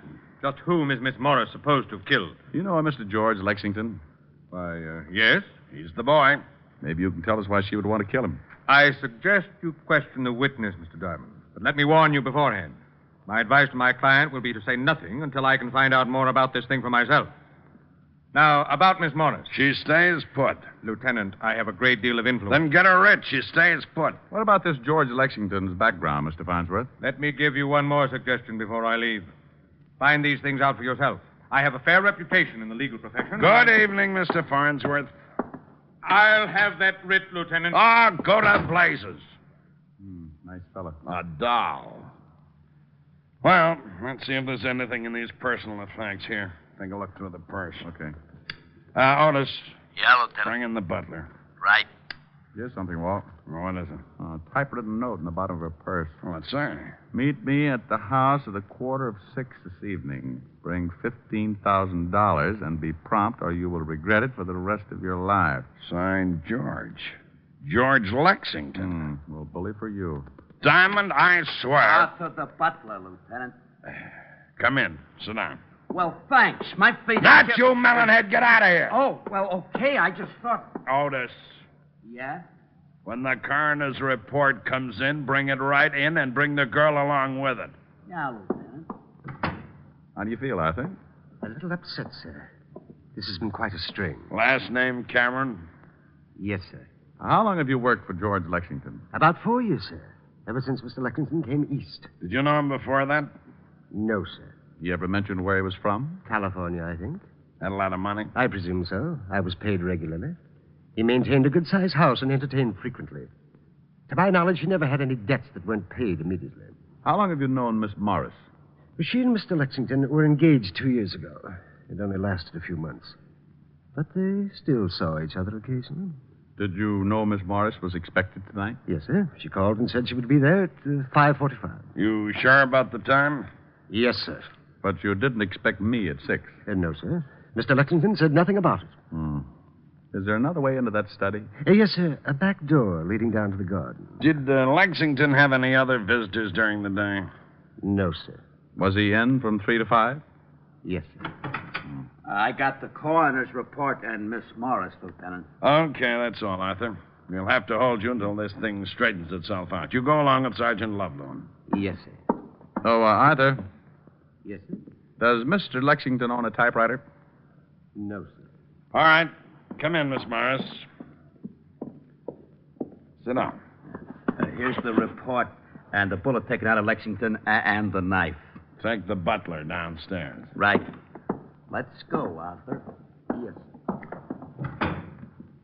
Just whom is Miss Morris supposed to have killed? You know a Mr. George Lexington? Why, yes. He's the boy. Maybe you can tell us why she would want to kill him. I suggest you question the witness, Mr. Diamond. But let me warn you beforehand. My advice to my client will be to say nothing until I can find out more about this thing for myself. Now, about Miss Morris. She stays put. Lieutenant, I have a great deal of influence. Then get her rich. She stays put. What about this George Lexington's background, Mr. Farnsworth? Let me give you one more suggestion before I leave. Find these things out for yourself. I have a fair reputation in the legal profession. Good evening, Mr. Farnsworth. I'll have that writ, Lieutenant. Oh, go to blazes. Nice fella. A doll. Well, let's see if there's anything in these personal effects here. Take a look through the purse. Okay. Otis. Yeah, Lieutenant. Bring in the butler. Right. Here's something, Walt. What is it? A typewritten note in the bottom of her purse. What's that? Meet me at the house at 5:15 this evening. Bring $15,000 and be prompt, or you will regret it for the rest of your life. Signed, George. George Lexington. Well, bully for you. Diamond, I swear. Out to the butler, Lieutenant. Come in. Sit down. Well, thanks. My face... Not you, melonhead. Get out of here. Oh, well, okay. I just thought... Otis. Yeah? When the coroner's report comes in, bring it right in and bring the girl along with it. Yeah, Lieutenant. How do you feel, Arthur? A little upset, sir. This has been quite a strain. Last name, Cameron? Yes, sir. How long have you worked for George Lexington? About 4 years, sir. Ever since Mr. Lexington came east. Did you know him before that? No, sir. You ever mention where he was from? California, I think. Had a lot of money? I presume so. I was paid regularly. He maintained a good-sized house and entertained frequently. To my knowledge, he never had any debts that weren't paid immediately. How long have you known Miss Morris? She and Mr. Lexington were engaged 2 years ago. It only lasted a few months. But they still saw each other occasionally. Did you know Miss Morris was expected tonight? Yes, sir. She called and said she would be there at 5:45. You sure about the time? Yes, sir. But you didn't expect me at 6. No, sir. Mr. Lexington said nothing about it. Is there another way into that study? Yes, sir. A back door leading down to the garden. Did Lexington have any other visitors during the day? No, sir. Was he in from 3 to 5? Yes, sir. I got the coroner's report and Miss Morris, Lieutenant. Okay, that's all, Arthur. We'll have to hold you until this thing straightens itself out. You go along with Sergeant Loveloon. Yes, sir. Oh, Arthur, Yes, sir. does Mr. Lexington own a typewriter? No, sir. All right. Come in, Miss Morris. Sit down. Here's the report and the bullet taken out of Lexington and the knife. Take the butler downstairs. Right. Let's go, Arthur. Yes.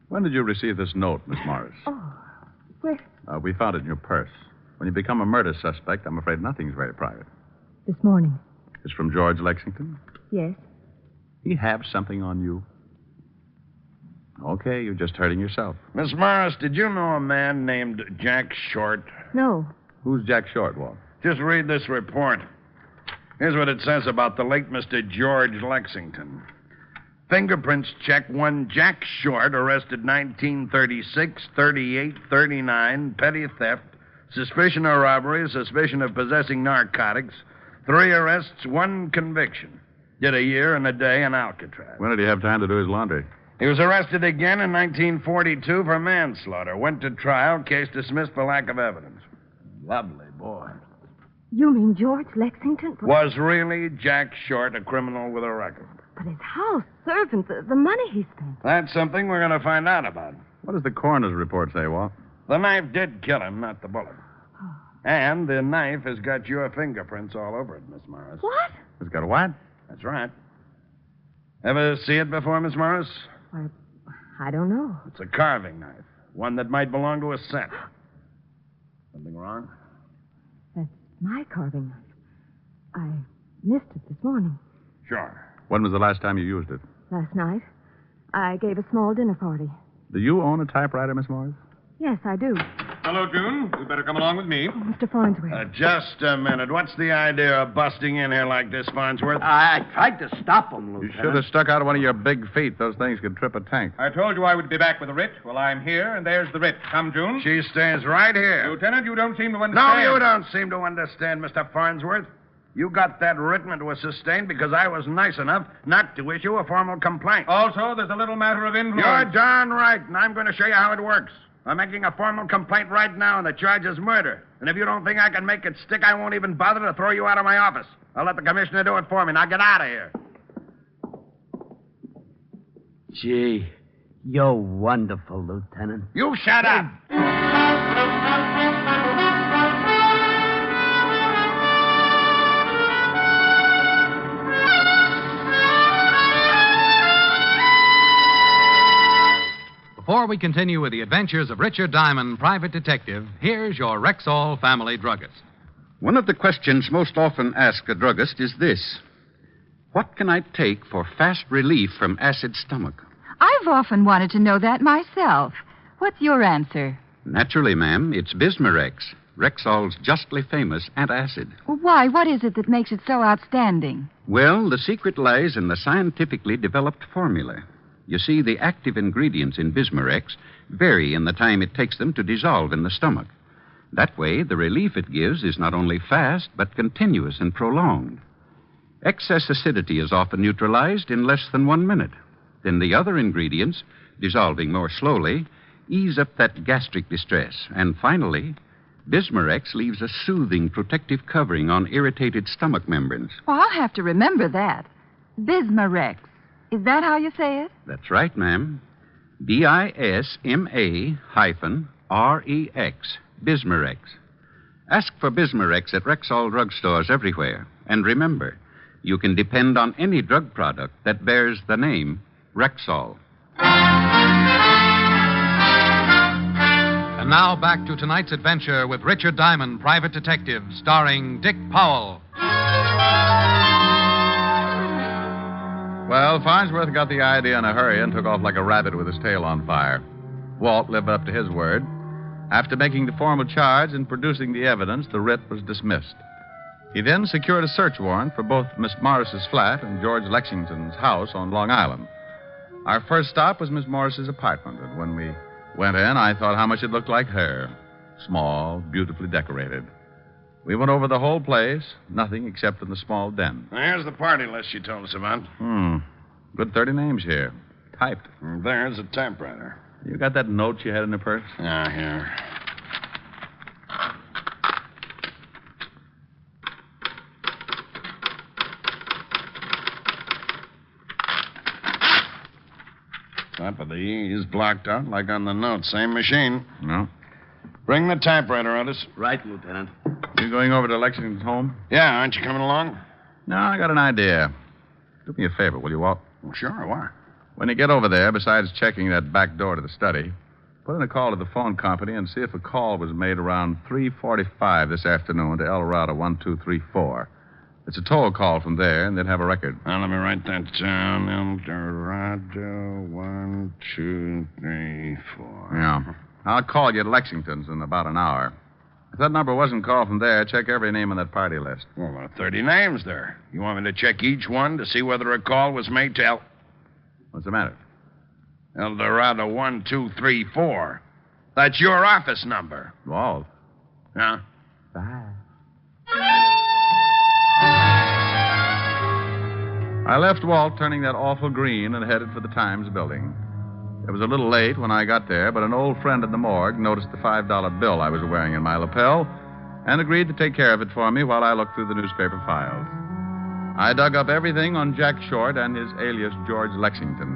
When did you receive this note, Miss Morris? Where? We found it in your purse. When you become a murder suspect, I'm afraid nothing's very private. This morning. It's from George Lexington? Yes. He have something on you? Okay, you're just hurting yourself. Miss Morris, did you know a man named Jack Short? No. Who's Jack Short, Walt? Just read this report. Here's what it says about the late Mr. George Lexington. Fingerprints check one Jack Short, arrested 1936, 38, 39, petty theft, suspicion of robbery, suspicion of possessing narcotics, 3 arrests, 1 conviction. Did a year and a day in Alcatraz. When did he have time to do his laundry? He was arrested again in 1942 for manslaughter. Went to trial, case dismissed for lack of evidence. Lovely boy. You mean George Lexington? Was really Jack Short a criminal with a record? But his house, servants, the money he spent. That's something we're going to find out about. What does the coroner's report say, Walt? The knife did kill him, not the bullet. And the knife has got your fingerprints all over it, Miss Morris. What? It's got a what? That's right. Ever see it before, Miss Morris? I don't know. It's a carving knife. One that might belong to a set. Something wrong? That's my carving knife. I missed it this morning. Sure. When was the last time you used it? Last night. I gave a small dinner party. Do you own a typewriter, Miss Morris? Yes, I do. Hello, June. You'd better come along with me. Mr. Farnsworth. Just a minute. What's the idea of busting in here like this, Farnsworth? I tried to stop him, Lieutenant. You should have stuck out one of your big feet. Those things could trip a tank. I told you I would be back with the writ. Well, I'm here, and there's the writ. Come, June. She stays right here. Lieutenant, you don't seem to understand. No, you don't seem to understand, Mr. Farnsworth. You got that written and it was sustained because I was nice enough not to issue a formal complaint. Also, there's a little matter of influence. You're darn right, and I'm going to show you how it works. I'm making a formal complaint right now, and the charge is murder. And if you don't think I can make it stick, I won't even bother to throw you out of my office. I'll let the commissioner do it for me. Now get out of here. Gee, you're wonderful, Lieutenant. You shut up. Before we continue with the adventures of Richard Diamond, private detective, here's your Rexall family druggist. One of the questions most often asked a druggist is this: what can I take for fast relief from acid stomach? I've often wanted to know that myself. What's your answer? Naturally, ma'am, it's Bismarex, Rexall's justly famous antacid. Why? What is it that makes it so outstanding? Well, the secret lies in the scientifically developed formula. You see, the active ingredients in Bismarex vary in the time it takes them to dissolve in the stomach. That way, the relief it gives is not only fast, but continuous and prolonged. Excess acidity is often neutralized in less than 1 minute. Then the other ingredients, dissolving more slowly, ease up that gastric distress. And finally, Bismarex leaves a soothing protective covering on irritated stomach membranes. Well, I'll have to remember that. Bismarex. Is that how you say it? That's right, ma'am. BISMA-REX. Bismarex. Ask for Bismarex at Rexall drugstores everywhere. And remember, you can depend on any drug product that bears the name Rexall. And now back to tonight's adventure with Richard Diamond, private detective, starring Dick Powell. Well, Farnsworth got the idea in a hurry and took off like a rabbit with his tail on fire. Walt lived up to his word. After making the formal charge and producing the evidence, the writ was dismissed. He then secured a search warrant for both Miss Morris's flat and George Lexington's house on Long Island. Our first stop was Miss Morris's apartment, and when we went in, I thought how much it looked like her. Small, beautifully decorated. We went over the whole place, nothing except in the small den. Here's the party list you told us about. Good 30 names here. Typed. There's a typewriter. You got that note you had in the purse? Here. Top of the E is blocked out like on the note. Same machine. No. Bring the typewriter, Otis. Right, Lieutenant. You going over to Lexington's home? Yeah, aren't you coming along? No, I got an idea. Do me a favor, will you, Walt? Well, sure, why? When you get over there, besides checking that back door to the study, put in a call to the phone company and see if a call was made around 3:45 this afternoon to El Dorado 1234. It's a toll call from there, and they'd have a record. Now, let me write that down. El Dorado 1234. Yeah. I'll call you at Lexington's in about an hour. If that number wasn't called from there, check every name on that party list. Well, there are 30 names there. You want me to check each one to see whether a call was made to El... What's the matter? El Dorado 1234. That's your office number. Walt. Huh? Bye. I left Walt turning that awful green and headed for the Times building. It was a little late when I got there, but an old friend at the morgue noticed the $5 bill I was wearing in my lapel and agreed to take care of it for me while I looked through the newspaper files. I dug up everything on Jack Short and his alias George Lexington.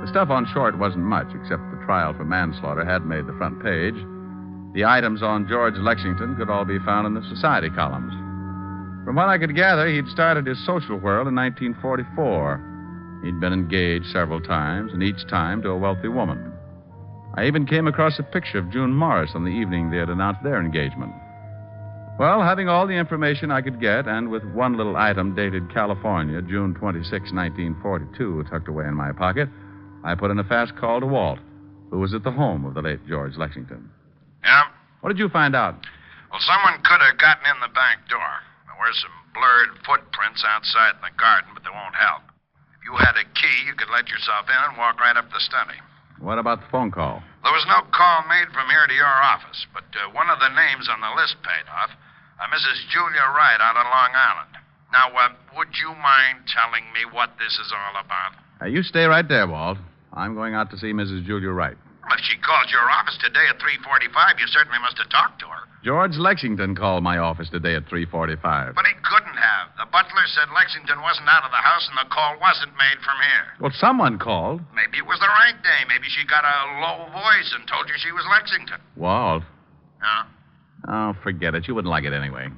The stuff on Short wasn't much, except the trial for manslaughter had made the front page. The items on George Lexington could all be found in the society columns. From what I could gather, he'd started his social whirl in 1944. He'd been engaged several times, and each time to a wealthy woman. I even came across a picture of June Morris on the evening they had announced their engagement. Well, having all the information I could get, and with one little item dated California, June 26, 1942, tucked away in my pocket, I put in a fast call to Walt, who was at the home of the late George Lexington. Yeah? What did you find out? Well, someone could have gotten in the back door. There were some blurred footprints outside in the garden, but they won't help. If you had a key, you could let yourself in and walk right up the study. What about the phone call? There was no call made from here to your office, but one of the names on the list paid off. Mrs. Julia Wright out on Long Island. Now, would you mind telling me what this is all about? You stay right there, Walt. I'm going out to see Mrs. Julia Wright. Well, if she called your office today at 3:45, you certainly must have talked to her. George Lexington called my office today at 3:45. But he couldn't have. The butler said Lexington wasn't out of the house and the call wasn't made from here. Well, someone called. Maybe it was the right day. Maybe she got a low voice and told you she was Lexington. Walt. Huh? Oh, forget it. You wouldn't like it anyway.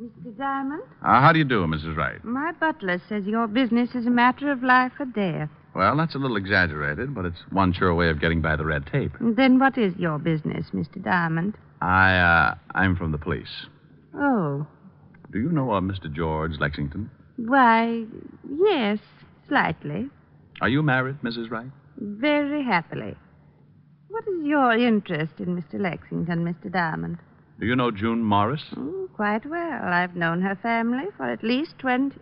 Mr. Diamond? How do you do, Mrs. Wright? My butler says your business is a matter of life or death. Well, that's a little exaggerated, but it's one sure way of getting by the red tape. Then what is your business, Mr. Diamond? I'm from the police. Oh. Do you know Mr. George Lexington? Why, yes, slightly. Are you married, Mrs. Wright? Very happily. What is your interest in Mr. Lexington, Mr. Diamond? Do you know June Morris? Oh, quite well. I've known her family for at least 10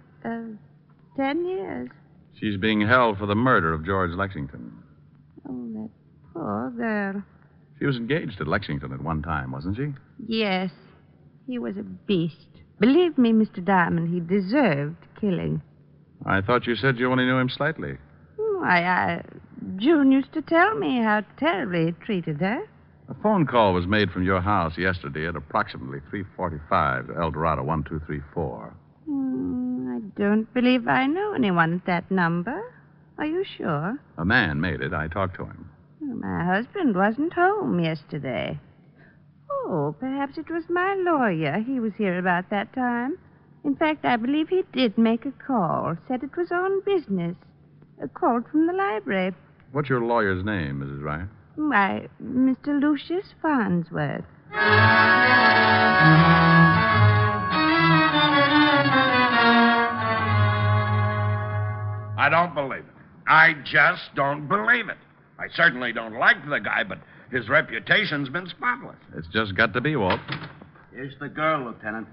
years. She's being held for the murder of George Lexington. Oh, that poor girl. She was engaged to Lexington at one time, wasn't she? Yes. He was a beast. Believe me, Mr. Diamond, he deserved killing. I thought you said you only knew him slightly. June used to tell me how terribly he treated her. A phone call was made from your house yesterday at approximately 3:45 to El Dorado 1234. I don't believe I know anyone at that number. Are you sure? A man made it. I talked to him. My husband wasn't home yesterday. Oh, perhaps it was my lawyer. He was here about that time. In fact, I believe he did make a call. Said it was on business. A call from the library. What's your lawyer's name, Mrs. Wright? Why, Mr. Lucius Farnsworth. I don't believe it. I just don't believe it. I certainly don't like the guy, but his reputation's been spotless. It's just got to be, Walt. Here's the girl, Lieutenant.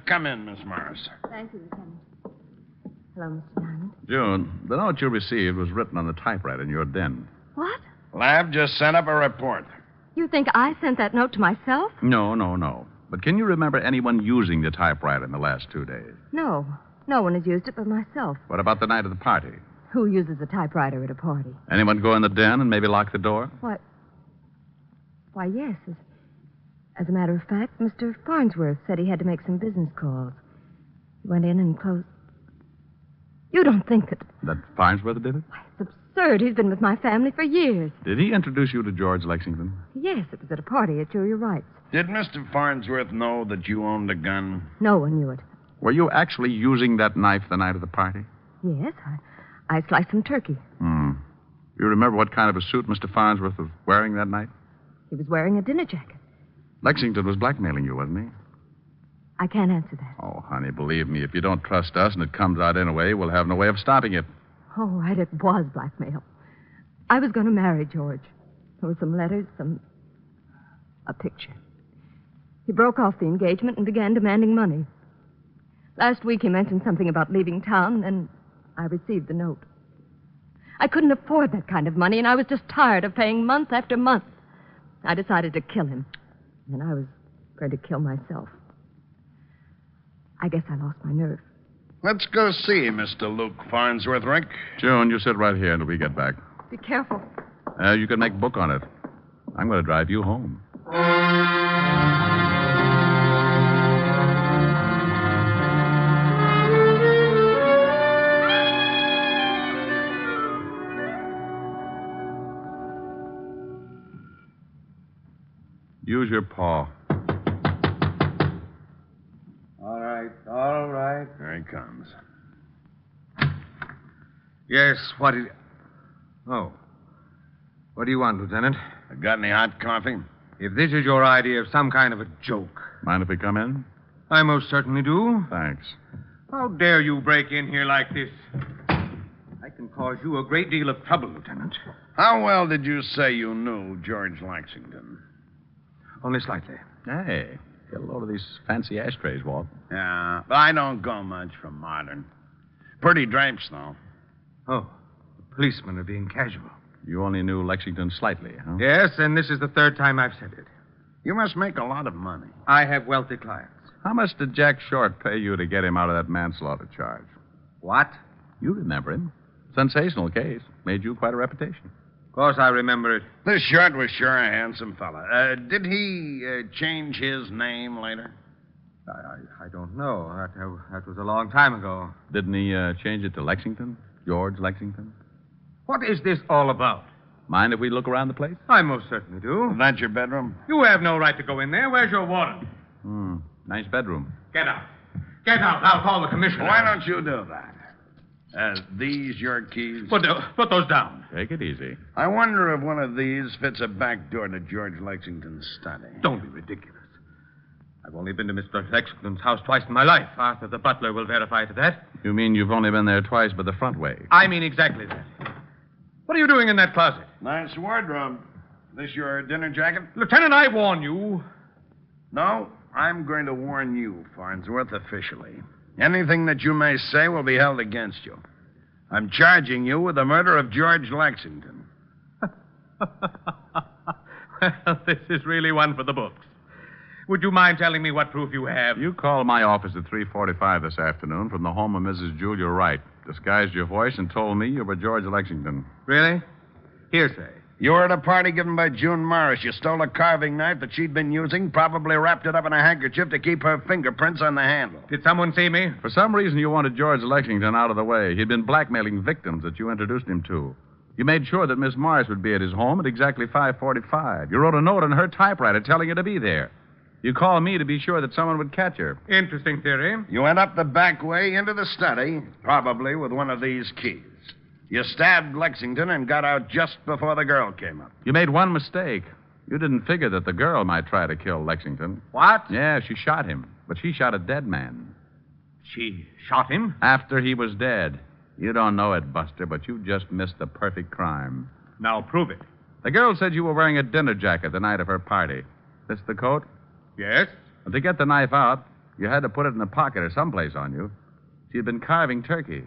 Come in, Miss Morris. Thank you, Lieutenant. Hello, Mr. Diamond. June, the note you received was written on the typewriter in your den. What? Lab just sent up a report. You think I sent that note to myself? No. But can you remember anyone using the typewriter in the last 2 days? No. No one has used it but myself. What about the night of the party? Who uses a typewriter at a party? Anyone go in the den and maybe lock the door? What? Why, yes. As a matter of fact, Mr. Farnsworth said he had to make some business calls. He went in and closed. You don't think that... That Farnsworth did it? It's absurd. He's been with my family for years. Did he introduce you to George Lexington? Yes, it was at a party at Julia Wright's. Did Mr. Farnsworth know that you owned a gun? No one knew it. Were you actually using that knife the night of the party? Yes, I sliced some turkey. You remember what kind of a suit Mr. Farnsworth was wearing that night? He was wearing a dinner jacket. Lexington was blackmailing you, wasn't he? I can't answer that. Oh, honey, believe me, if you don't trust us and it comes out anyway, we'll have no way of stopping it. Oh, right, it was blackmail. I was going to marry George. There were some letters, a picture. He broke off the engagement and began demanding money. Last week he mentioned something about leaving town, and I received the note. I couldn't afford that kind of money, and I was just tired of paying month after month. I decided to kill him, and I was going to kill myself. I guess I lost my nerve. Let's go see Mr. Luke Farnsworth, Rick. June, you sit right here until we get back. Be careful. You can make book on it. I'm going to drive you home. Use your paw. All right. There he comes. Yes, what did... Oh. What do you want, Lieutenant? Got any hot coffee? If this is your idea of some kind of a joke... Mind if we come in? I most certainly do. Thanks. How dare you break in here like this? I can cause you a great deal of trouble, Lieutenant. How well did you say you knew George Lexington? Only slightly. Hey, get a load of these fancy ashtrays, Walt. Yeah, but I don't go much for modern. Pretty drapes, though. Oh, the policemen are being casual. You only knew Lexington slightly, huh? Yes, and this is the third time I've said it. You must make a lot of money. I have wealthy clients. How much did Jack Short pay you to get him out of that manslaughter charge? What? You remember him. Sensational case. Made you quite a reputation. Of course I remember it. This Short was sure a handsome fella. Did he change his name later? I don't know. That was a long time ago. Didn't he change it to Lexington? George Lexington? What is this all about? Mind if we look around the place? I most certainly do. Is that your bedroom? You have no right to go in there. Where's your warrant? Nice bedroom. Get out. Get out. I'll call the commissioner. Why don't you do that? These your keys? Put those down. Take it easy. I wonder if one of these fits a back door to George Lexington's study. Don't be ridiculous. I've only been to Mr. Lexington's house twice in my life. Arthur, the butler, will verify to that. You mean you've only been there twice but the front way? I mean exactly that. What are you doing in that closet? Nice wardrobe. This your dinner jacket? Lieutenant, I warn you. No, I'm going to warn you, Farnsworth, officially. Anything that you may say will be held against you. I'm charging you with the murder of George Lexington. Well, this is really one for the books. Would you mind telling me what proof you have? You called my office at 3:45 this afternoon from the home of Mrs. Julia Wright. Disguised your voice and told me you were George Lexington. Really? Hearsay. You were at a party given by June Morris. You stole a carving knife that she'd been using, probably wrapped it up in a handkerchief to keep her fingerprints on the handle. Did someone see me? For some reason, you wanted George Lexington out of the way. He'd been blackmailing victims that you introduced him to. You made sure that Miss Morris would be at his home at exactly 5:45. You wrote a note on her typewriter telling her to be there. You called me to be sure that someone would catch her. Interesting theory. You went up the back way into the study, probably with one of these keys. You stabbed Lexington and got out just before the girl came up. You made one mistake. You didn't figure that the girl might try to kill Lexington. What? Yeah, she shot him, but she shot a dead man. She shot him? After he was dead. You don't know it, Buster, but you just missed the perfect crime. Now prove it. The girl said you were wearing a dinner jacket the night of her party. This the coat? Yes. Well, to get the knife out, you had to put it in a pocket or someplace on you. She had been carving turkey.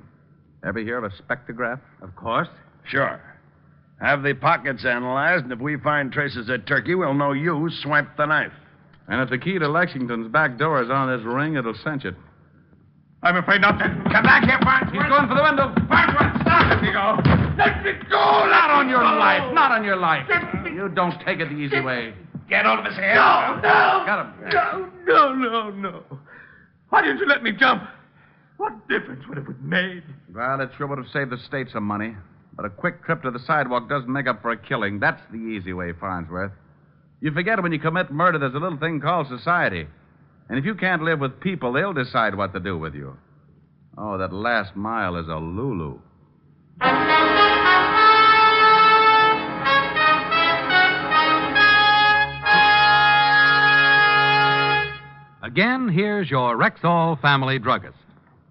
Ever hear of a spectrograph? Of course. Sure. Have the pockets analyzed, and if we find traces of turkey, we'll know you swiped the knife. And if the key to Lexington's back door is on this ring, it'll cinch it. I'm afraid not to. Come back here, Farnsworth. He's going for the window. Farnsworth, stop. Let me go. Let me go. Not on your life. Not on your life. You don't take it the easy way. Get hold of his hair. No. Got him. No. Why didn't you let me jump? What difference would it have made? Well, it sure would have saved the state some money. But a quick trip to the sidewalk doesn't make up for a killing. That's the easy way, Farnsworth. You forget when you commit murder, there's a little thing called society. And if you can't live with people, they'll decide what to do with you. Oh, that last mile is a Lulu. Again, here's your Rexall family druggist.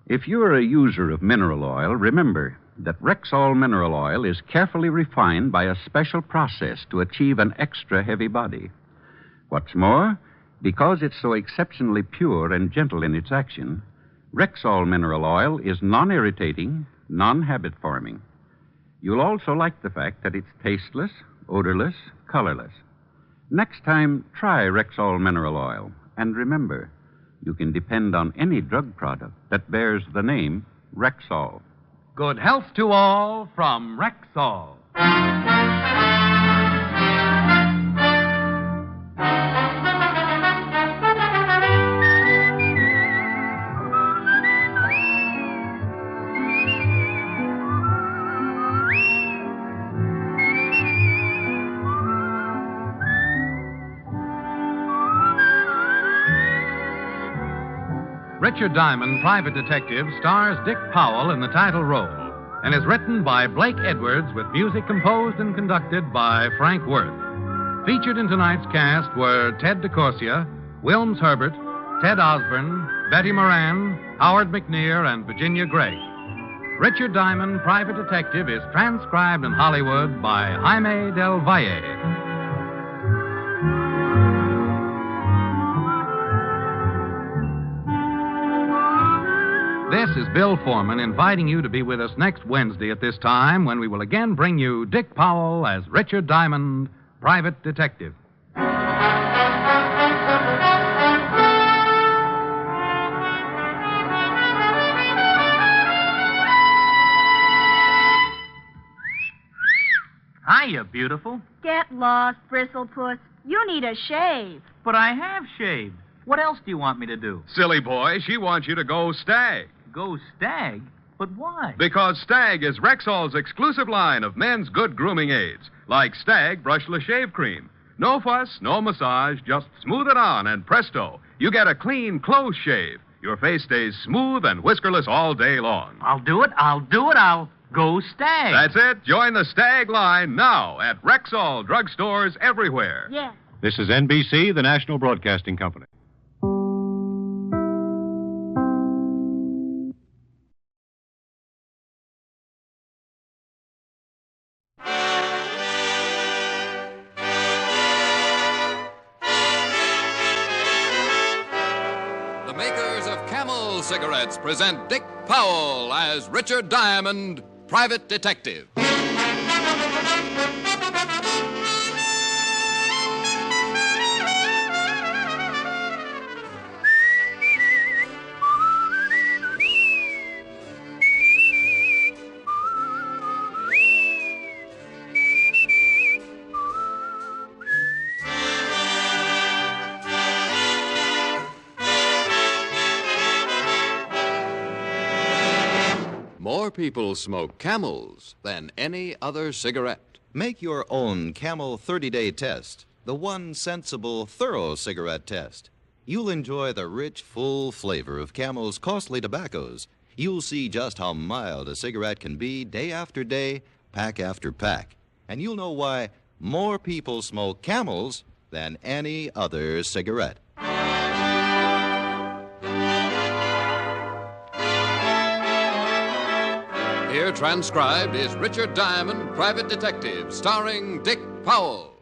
If you're a user of mineral oil, remember that Rexall mineral oil is carefully refined by a special process to achieve an extra heavy body. What's more, because it's so exceptionally pure and gentle in its action, Rexall mineral oil is non-irritating, non-habit-forming. You'll also like the fact that it's tasteless, odorless, colorless. Next time, try Rexall mineral oil. And remember, you can depend on any drug product that bears the name Rexall. Good health to all from Rexall. Richard Diamond, Private Detective, stars Dick Powell in the title role and is written by Blake Edwards with music composed and conducted by Frank Worth. Featured in tonight's cast were Ted DeCorsia, Wilms Herbert, Ted Osborne, Betty Moran, Howard McNear, and Virginia Gregg. Richard Diamond, Private Detective, is transcribed in Hollywood by Jaime Del Valle. This is Bill Foreman inviting you to be with us next Wednesday at this time when we will again bring you Dick Powell as Richard Diamond, Private Detective. Hiya, beautiful. Get lost, Bristlepuss. You need a shave. But I have shaved. What else do you want me to do? Silly boy, she wants you to go Stag. Go Stag? But why? Because Stag is Rexall's exclusive line of men's good grooming aids, like Stag Brushless Shave Cream. No fuss, no massage, just smooth it on, and presto, you get a clean, close shave. Your face stays smooth and whiskerless all day long. I'll do it. I'll go Stag. That's it. Join the Stag line now at Rexall drugstores everywhere. Yeah. This is NBC, the National Broadcasting Company. Cigarettes present Dick Powell as Richard Diamond, Private Detective. More people smoke Camels than any other cigarette. Make your own Camel 30-day test, the one sensible, thorough cigarette test. You'll enjoy the rich, full flavor of Camel's costly tobaccos, you'll see just how mild a cigarette can be day after day, pack after pack. And you'll know why more people smoke Camels than any other cigarette. Here transcribed is Richard Diamond, Private Detective, starring Dick Powell.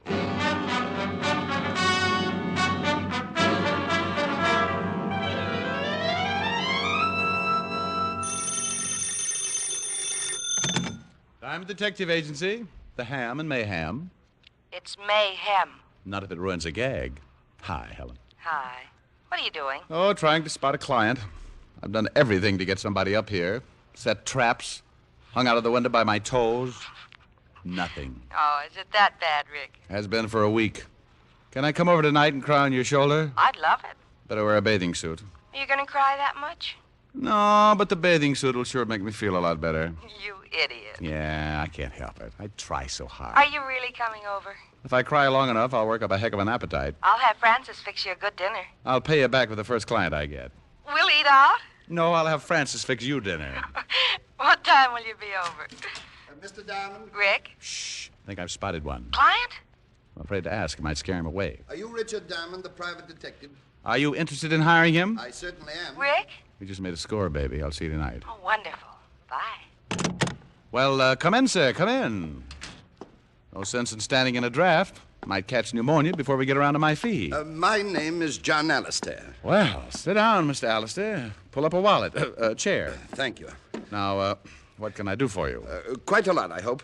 Diamond Detective Agency, the Ham and Mayhem. It's mayhem. Not if it ruins a gag. Hi, Helen. Hi. What are you doing? Oh, trying to spot a client. I've done everything to get somebody up here. Set traps, hung out of the window by my toes. Nothing. Oh, is it that bad, Rick? Has been for a week. Can I come over tonight and cry on your shoulder? I'd love it. Better wear a bathing suit. Are you going to cry that much? No, but the bathing suit will sure make me feel a lot better. You idiot. Yeah, I can't help it. I try so hard. Are you really coming over? If I cry long enough, I'll work up a heck of an appetite. I'll have Francis fix you a good dinner. I'll pay you back with the first client I get. We'll eat out? No, I'll have Francis fix you dinner. What time will you be over? Mr. Diamond? Rick? Shh. I think I've spotted one. Client? I'm afraid to ask. It might scare him away. Are you Richard Diamond, the private detective? Are you interested in hiring him? I certainly am. Rick? We just made a score, baby. I'll see you tonight. Oh, wonderful. Bye. Well, come in, sir. Come in. No sense in standing in a draft. Might catch pneumonia before we get around to my fee. My name is John Alistair. Well, sit down, Mr. Alistair. Pull up a wallet. Chair. Thank you. Now, what can I do for you? Quite a lot, I hope.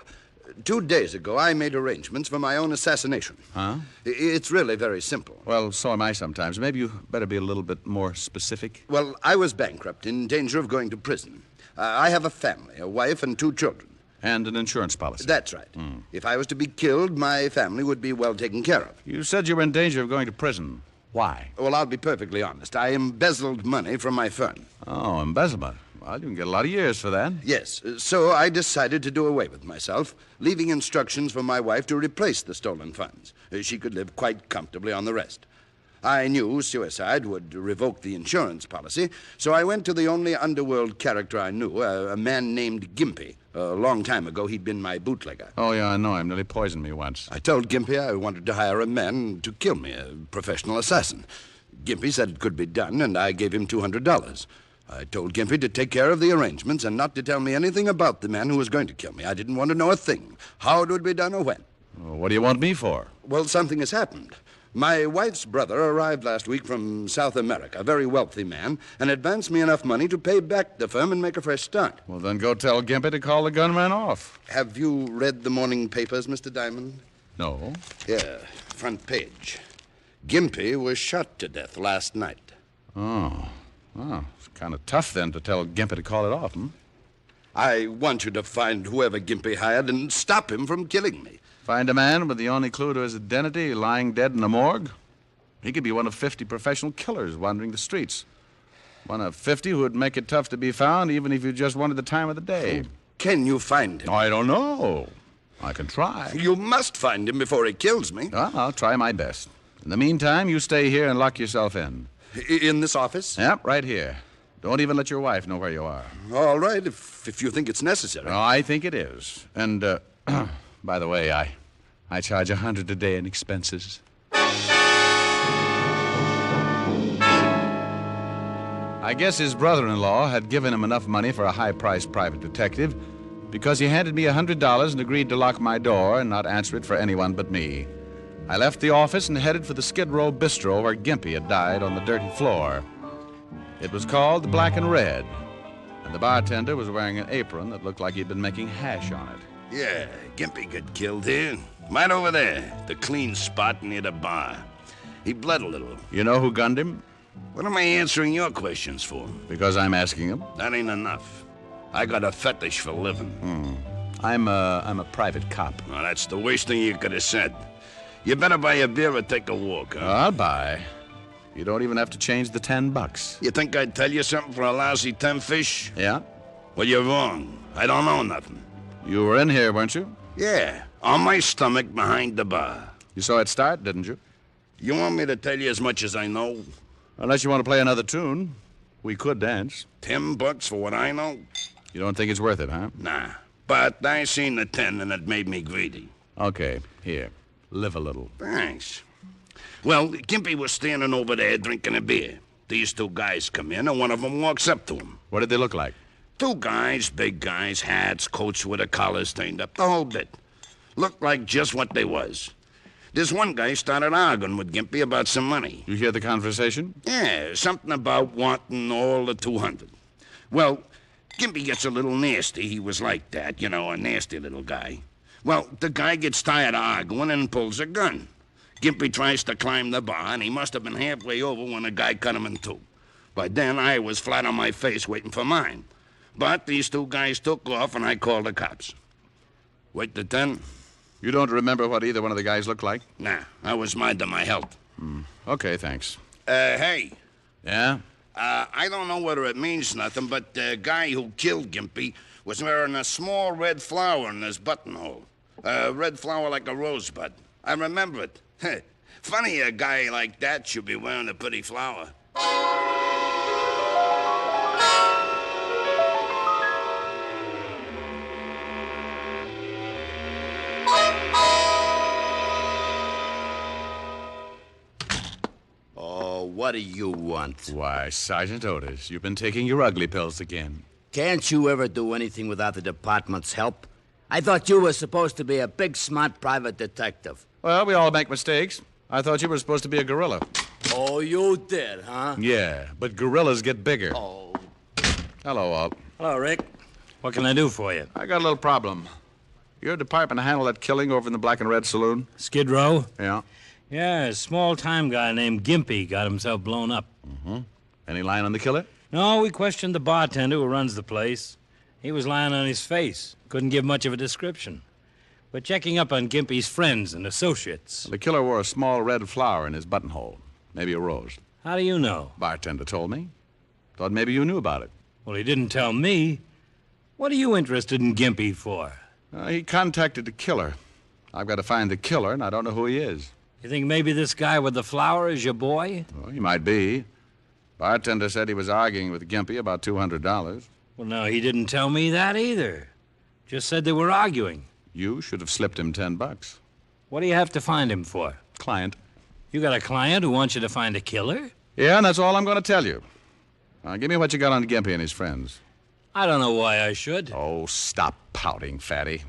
2 days ago, I made arrangements for my own assassination. Huh? It's really very simple. Well, so am I sometimes. Maybe you better be a little bit more specific. Well, I was bankrupt, in danger of going to prison. I have a family, a wife and 2 children. And an insurance policy. That's right. If I was to be killed, my family would be well taken care of. You said you were in danger of going to prison. Why? Well, I'll be perfectly honest. I embezzled money from my firm. Oh, embezzlement. Well, you can get a lot of years for that. Yes. So I decided to do away with myself, leaving instructions for my wife to replace the stolen funds. She could live quite comfortably on the rest. I knew suicide would revoke the insurance policy, so I went to the only underworld character I knew, a man named Gimpy. A long time ago, he'd been my bootlegger. Oh, yeah, I know him. Nearly poisoned me once. I told Gimpy I wanted to hire a man to kill me, a professional assassin. Gimpy said it could be done, and I gave him $200. I told Gimpy to take care of the arrangements and not to tell me anything about the man who was going to kill me. I didn't want to know a thing, how it would be done or when. Well, what do you want me for? Well, something has happened. My wife's brother arrived last week from South America, a very wealthy man, and advanced me enough money to pay back the firm and make a fresh start. Well, then go tell Gimpy to call the gunman off. Have you read the morning papers, Mr. Diamond? No. Yeah, front page. Gimpy was shot to death last night. Oh. Oh, it's kind of tough, then, to tell Gimpy to call it off, I want you to find whoever Gimpy hired and stop him from killing me. Find a man with the only clue to his identity lying dead in a morgue? He could be one of 50 professional killers wandering the streets. One of 50 who would make it tough to be found even if you just wanted the time of the day. Can you find him? I don't know. I can try. You must find him before he kills me. Well, I'll try my best. In the meantime, you stay here and lock yourself in. In this office? Yep, right here. Don't even let your wife know where you are. All right, if you think it's necessary. Oh, I think it is. And, by the way, I charge $100 a day in expenses. I guess his brother-in-law had given him enough money for a high-priced private detective because he handed me $100 and agreed to lock my door and not answer it for anyone but me. I left the office and headed for the Skid Row Bistro where Gimpy had died on the dirty floor. It was called the Black and Red, and the bartender was wearing an apron that looked like he'd been making hash on it. Yeah, Gimpy got killed here. Right over there, the clean spot near the bar. He bled a little. You know who gunned him? What am I answering your questions for? Because I'm asking him. That ain't enough. I got a fetish for living. I'm a private cop. Well, that's the worst thing you could have said. You better buy a beer or take a walk, huh? I'll buy. You don't even have to change the $10. You think I'd tell you something for a lousy 10 fish? Yeah? Well, you're wrong. I don't know nothing. You were in here, weren't you? Yeah, on my stomach behind the bar. You saw it start, didn't you? You want me to tell you as much as I know? Unless you want to play another tune. We could dance. $10 for what I know? You don't think it's worth it, huh? Nah. But I seen the 10 and it made me greedy. Okay, here. Live a little. Thanks. Well, Gimpy was standing over there drinking a beer. These two guys come in, and one of them walks up to him. What did they look like? Two guys, big guys, hats, coats with the collars turned up, the whole bit. Looked like just what they was. This one guy started arguing with Gimpy about some money. You hear the conversation? Yeah, something about wanting all the 200. Well, Gimpy gets a little nasty. He was like that, you know, a nasty little guy. Well, the guy gets tired of arguing and pulls a gun. Gimpy tries to climb the bar, and he must have been halfway over when the guy cut him in two. By then, I was flat on my face waiting for mine. But these two guys took off, and I called the cops. Wait the 10? You don't remember what either one of the guys looked like? Nah, I was minding my health. Okay, thanks. Hey. Yeah? I don't know whether it means nothing, but the guy who killed Gimpy was wearing a small red flower in his buttonhole. A red flower like a rosebud. I remember it. Funny a guy like that should be wearing a pretty flower. Oh, what do you want? Why, Sergeant Otis, you've been taking your ugly pills again. Can't you ever do anything without the department's help? I thought you were supposed to be a big, smart private detective. Well, we all make mistakes. I thought you were supposed to be a gorilla. Oh, you did, huh? Yeah, but gorillas get bigger. Oh. Hello, Walt. Hello, Rick. What can I do for you? I got a little problem. Your department handled that killing over in the Black and Red Saloon? Skid Row? Yeah. Yeah, a small-time guy named Gimpy got himself blown up. Any line on the killer? No, we questioned the bartender who runs the place. He was lying on his face. Couldn't give much of a description. We're checking up on Gimpy's friends and associates. The killer wore a small red flower in his buttonhole. Maybe a rose. How do you know? Bartender told me. Thought maybe you knew about it. Well, he didn't tell me. What are you interested in Gimpy for? He contacted the killer. I've got to find the killer, and I don't know who he is. You think maybe this guy with the flower is your boy? Well, he might be. Bartender said he was arguing with Gimpy about $200. Well, no, he didn't tell me that either. Just said they were arguing. You should have slipped him $10. What do you have to find him for? Client. You got a client who wants you to find a killer? Yeah, and that's all I'm going to tell you. Now, give me what you got on Gimpy and his friends. I don't know why I should. Oh, stop pouting, fatty.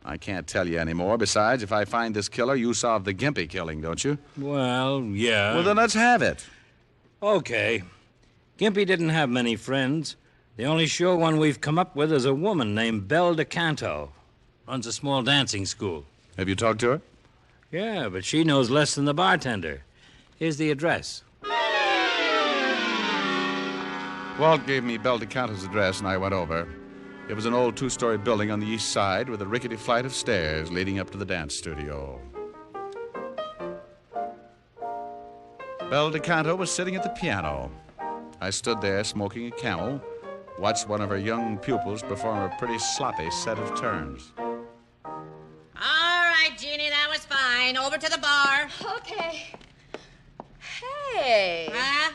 I can't tell you anymore. Besides, if I find this killer, you solve the Gimpy killing, don't you? Well, yeah. Well, then let's have it. Okay. Gimpy didn't have many friends. The only sure one we've come up with is a woman named Belle DeCanto. Runs a small dancing school. Have you talked to her? Yeah, but she knows less than the bartender. Here's the address. Walt gave me Belle DeCanto's address, and I went over. It was an old two-story building on the east side with a rickety flight of stairs leading up to the dance studio. Belle DeCanto was sitting at the piano. I stood there smoking a Camel, watched one of her young pupils perform a pretty sloppy set of turns. All right, Jeannie, that was fine. Over to the bar. Okay. Hey. Huh?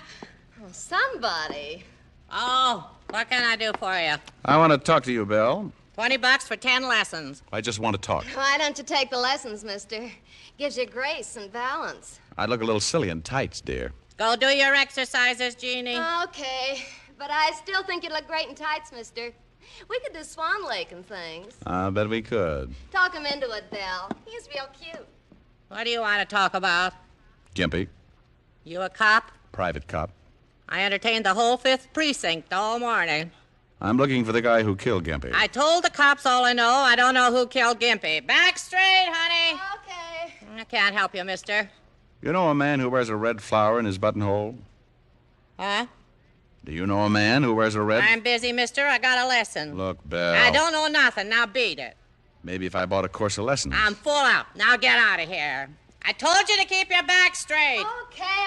Oh, somebody. Oh, what can I do for you? I want to talk to you, Belle. $20 for 10 lessons. I just want to talk. Why don't you take the lessons, mister? Gives you grace and balance. I'd look a little silly in tights, dear. Go do your exercises, Jeannie. Okay, but I still think you look great in tights, mister. We could do Swan Lake and things. I bet we could. Talk him into it, Belle. He's real cute. What do you want to talk about? Gimpy, You a cop? private cop. I entertained the whole 5th precinct all morning. I'm looking for the guy who killed Gimpy. I told the cops all I know. I don't know who killed Gimpy. Back straight, honey. Okay. I can't help you, mister. You know a man who wears a red flower in his buttonhole? Huh? Do you know a man who wears a red... I'm busy, mister. I got a lesson. Look, Belle. I don't know nothing. Now beat it. Maybe if I bought a course of lessons. I'm full out. Now get out of here. I told you to keep your back straight. Okay,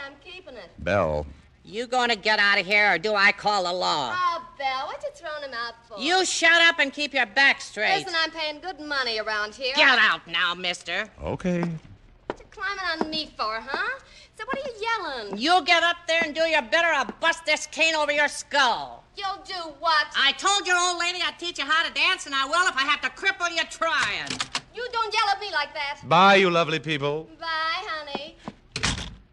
I'm keeping it. Belle. You going to get out of here, or do I call the law? Oh, Belle, what you throwing him out for? You shut up and keep your back straight. Listen, I'm paying good money around here. Get out now, mister. Okay. climbing on me for, huh? So what are you yelling? You get up there and do your bit or I'll bust this cane over your skull. You'll do what? I told your old lady I'd teach you how to dance, and I will if I have to cripple you trying. You don't yell at me like that. Bye, you lovely people. Bye, honey.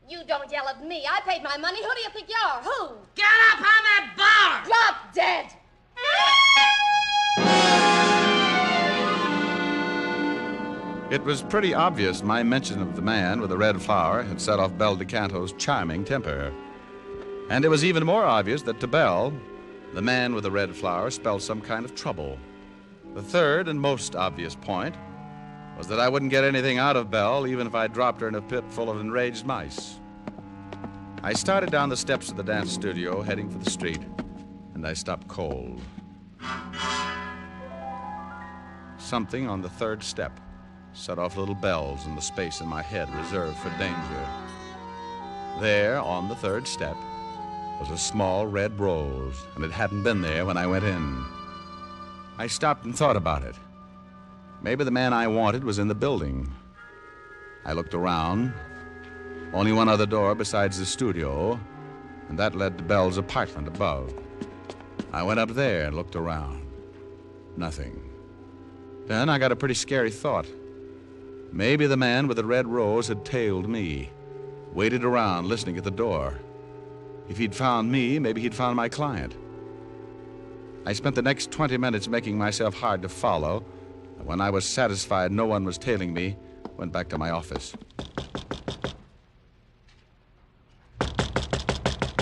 You don't yell at me. I paid my money. Who do you think you are? Who? Get up on that bar! Drop dead! It was pretty obvious my mention of the man with the red flower had set off Belle DeCanto's charming temper. And it was even more obvious that to Belle, the man with the red flower spelled some kind of trouble. The third and most obvious point was that I wouldn't get anything out of Belle even if I dropped her in a pit full of enraged mice. I started down the steps of the dance studio, heading for the street, and I stopped cold. Something on the third step set off little bells in the space in my head reserved for danger. There, on the third step, was a small red rose, and it hadn't been there when I went in. I stopped and thought about it. Maybe the man I wanted was in the building. I looked around. Only one other door besides the studio, and that led to Belle's apartment above. I went up there and looked around. Nothing. Then I got a pretty scary thought. Maybe the man with the red rose had tailed me, waited around listening at the door. If he'd found me, maybe he'd found my client. I spent the next 20 minutes making myself hard to follow, and when I was satisfied no one was tailing me, went back to my office.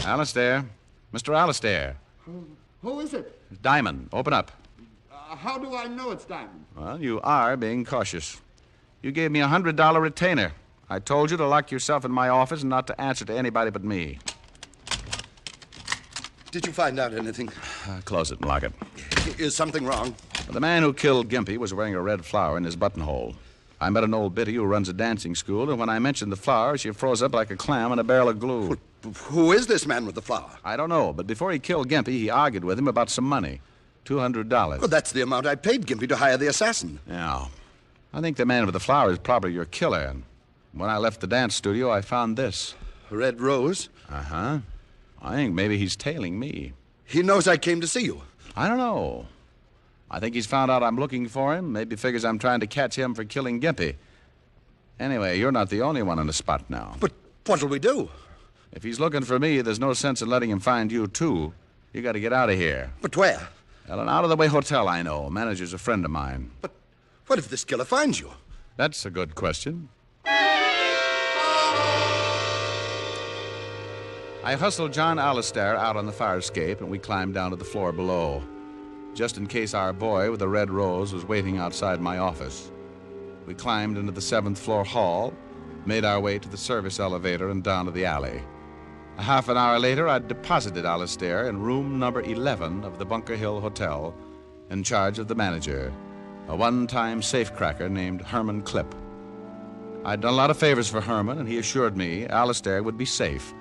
Alistair. Mr. Alistair. Who is it? Diamond, open up. How do I know it's Diamond? Well, you are being cautious. You gave me a $100 retainer. I told you to lock yourself in my office and not to answer to anybody but me. Did you find out anything? Close it and lock it. Is something wrong? The man who killed Gimpy was wearing a red flower in his buttonhole. I met an old biddy who runs a dancing school, and when I mentioned the flower, she froze up like a clam in a barrel of glue. Who is this man with the flower? I don't know, but before he killed Gimpy, he argued with him about some money. $200. Well, that's the amount I paid Gimpy to hire the assassin. Yeah. I think the man with the flower is probably your killer. And when I left the dance studio, I found this. A red rose? Uh-huh. I think maybe he's tailing me. He knows I came to see you. I don't know. I think he's found out I'm looking for him. Maybe figures I'm trying to catch him for killing Gimpy. Anyway, you're not the only one on the spot now. But what'll we do? If he's looking for me, there's no sense in letting him find you, too. You got to get out of here. But where? Well, an out-of-the-way hotel I know. Manager's a friend of mine. But what if this killer finds you? That's a good question. I hustled John Alistair out on the fire escape, and we climbed down to the floor below, just in case our boy with the red rose was waiting outside my office. We climbed into the 7th floor hall, made our way to the service elevator and down to the alley. A half an hour later, I'd deposited Alistair in room number 11 of the Bunker Hill Hotel in charge of the manager, a one-time safecracker named Herman Clipp. I'd done a lot of favors for Herman, and he assured me Alistair would be safe,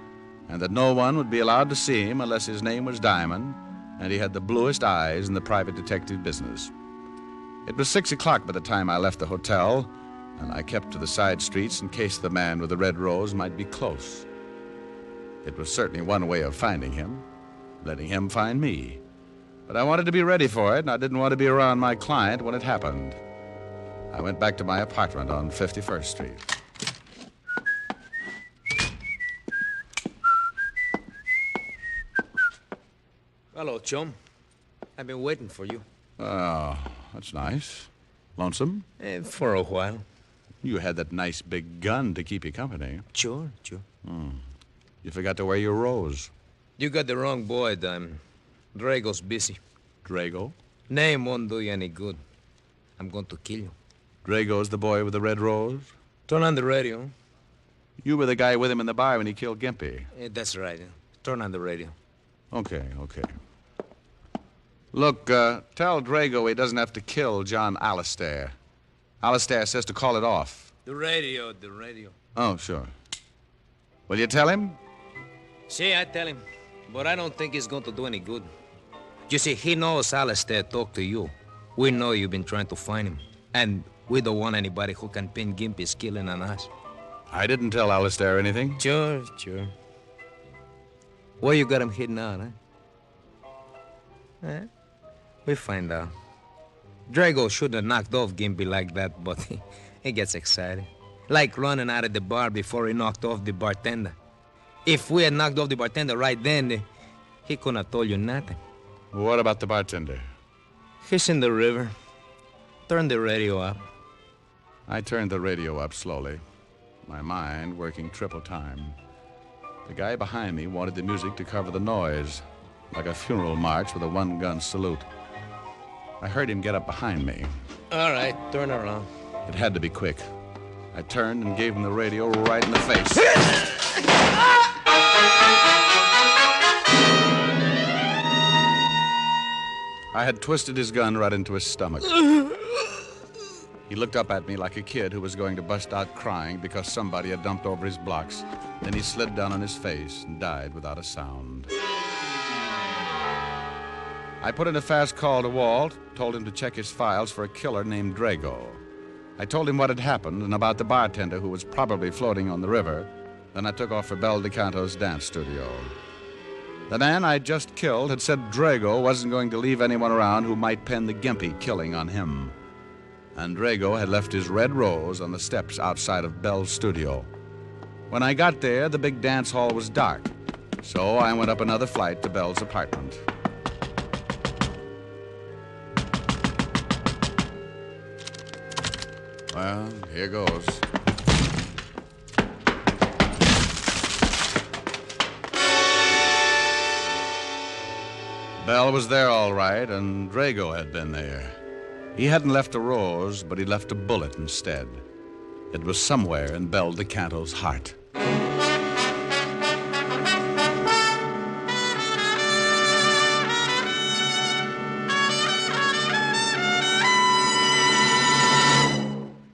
and that no one would be allowed to see him unless his name was Diamond, and he had the bluest eyes in the private detective business. It was 6 o'clock by the time I left the hotel, and I kept to the side streets in case the man with the red rose might be close. It was certainly one way of finding him, letting him find me. But I wanted to be ready for it, and I didn't want to be around my client when it happened. I went back to my apartment on 51st Street. Hello, chum. I've been waiting for you. Oh, that's nice. Lonesome? For a while. You had that nice big gun to keep you company. Sure. You forgot to wear your rose. You got the wrong boy, Diamond. Drago's busy. Drago? Name won't do you any good. I'm going to kill you. Drago's the boy with the red rose? Turn on the radio. You were the guy with him in the bar when he killed Gimpy. That's right. Turn on the radio. Okay. Look, tell Drago he doesn't have to kill John Alistair. Alistair says to call it off. The radio. Oh, sure. Will you tell him? See, I tell him. But I don't think it's going to do any good. You see, he knows Alistair talked to you. We know you've been trying to find him. And we don't want anybody who can pin Gimpy's killing on us. I didn't tell Alistair anything. Sure. Where you got him hidden out, huh? We find out. Drago shouldn't have knocked off Gimpy like that, but he gets excited. Like running out of the bar before he knocked off the bartender. If we had knocked off the bartender right then, he couldn't have told you nothing. What about the bartender? He's in the river. Turn the radio up. I turned the radio up slowly, my mind working triple time. The guy behind me wanted the music to cover the noise, like a funeral march with a one-gun salute. I heard him get up behind me. All right, turn around. It had to be quick. I turned and gave him the radio right in the face. I had twisted his gun right into his stomach. He looked up at me like a kid who was going to bust out crying because somebody had dumped over his blocks. Then he slid down on his face and died without a sound. I put in a fast call to Walt, told him to check his files for a killer named Drago. I told him what had happened and about the bartender who was probably floating on the river. Then I took off for Bel DeCanto's dance studio. The man I'd just killed had said Drago wasn't going to leave anyone around who might pin the Gimpy killing on him. And Drago had left his red rose on the steps outside of Bel's studio. When I got there, the big dance hall was dark, so I went up another flight to Bel's apartment. Well, here goes. Bel was there all right, and Drago had been there. He hadn't left a rose, but he left a bullet instead. It was somewhere in Bel DeCanto's heart.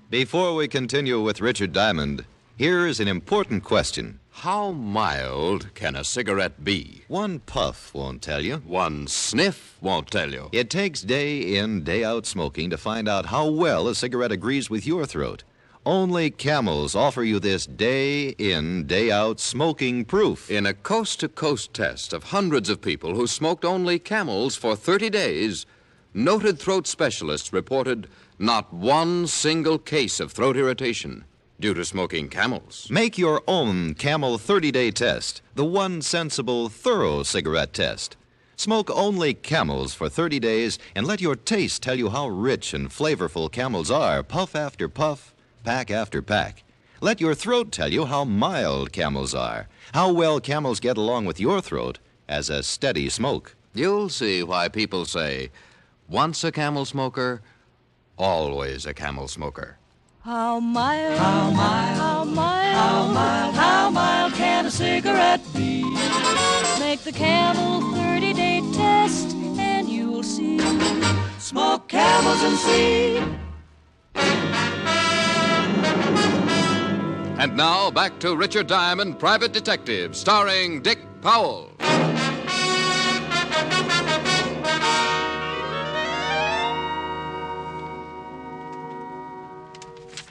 Before we continue with Richard Diamond, here is an important question. How mild can a cigarette be? One puff won't tell you. One sniff won't tell you. It takes day in, day out smoking to find out how well a cigarette agrees with your throat. Only Camels offer you this day in, day out smoking proof. In a coast-to-coast test of hundreds of people who smoked only Camels for 30 days, noted throat specialists reported not one single case of throat irritation due to smoking Camels. Make your own Camel 30-day test, the one sensible, thorough cigarette test. Smoke only Camels for 30 days and let your taste tell you how rich and flavorful Camels are, puff after puff, pack after pack. Let your throat tell you how mild Camels are, how well Camels get along with your throat as a steady smoke. You'll see why people say, once a Camel smoker, always a Camel smoker. How mild, how mild, how mild, how mild, how mild can a cigarette be? Make the Camel 30-day test and you'll see. Smoke Camels and see. And now back to Richard Diamond, Private Detective, starring Dick Powell.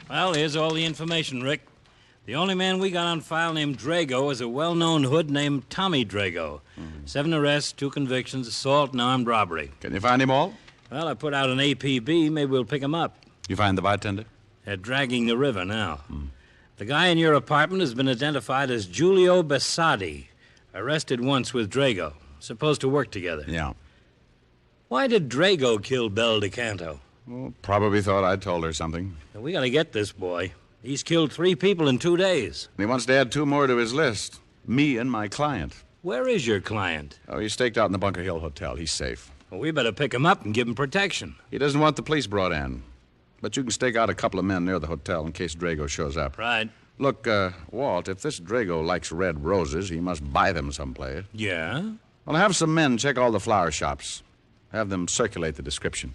Well, here's all the information, Rick. The only man we got on file named Drago is a well-known hood named Tommy Drago. 7 arrests, 2 convictions, assault and armed robbery. Can you find him all? Well, I put out an APB. Maybe we'll pick him up. You find the bartender? They're dragging the river now. The guy in your apartment has been identified as Giulio Bassadi. Arrested once with Drago. Supposed to work together. Yeah. Why did Drago kill Bel DeCanto? Well, probably thought I'd told her something. We gotta get this boy. He's killed 3 people in 2 days. He wants to add 2 more to his list. Me and my client. Where is your client? Oh, he's staked out in the Bunker Hill Hotel. He's safe. Well, we better pick him up and give him protection. He doesn't want the police brought in. But you can stake out a couple of men near the hotel in case Drago shows up. Right. Look, Walt, if this Drago likes red roses, he must buy them someplace. Yeah? Well, have some men check all the flower shops. Have them circulate the description.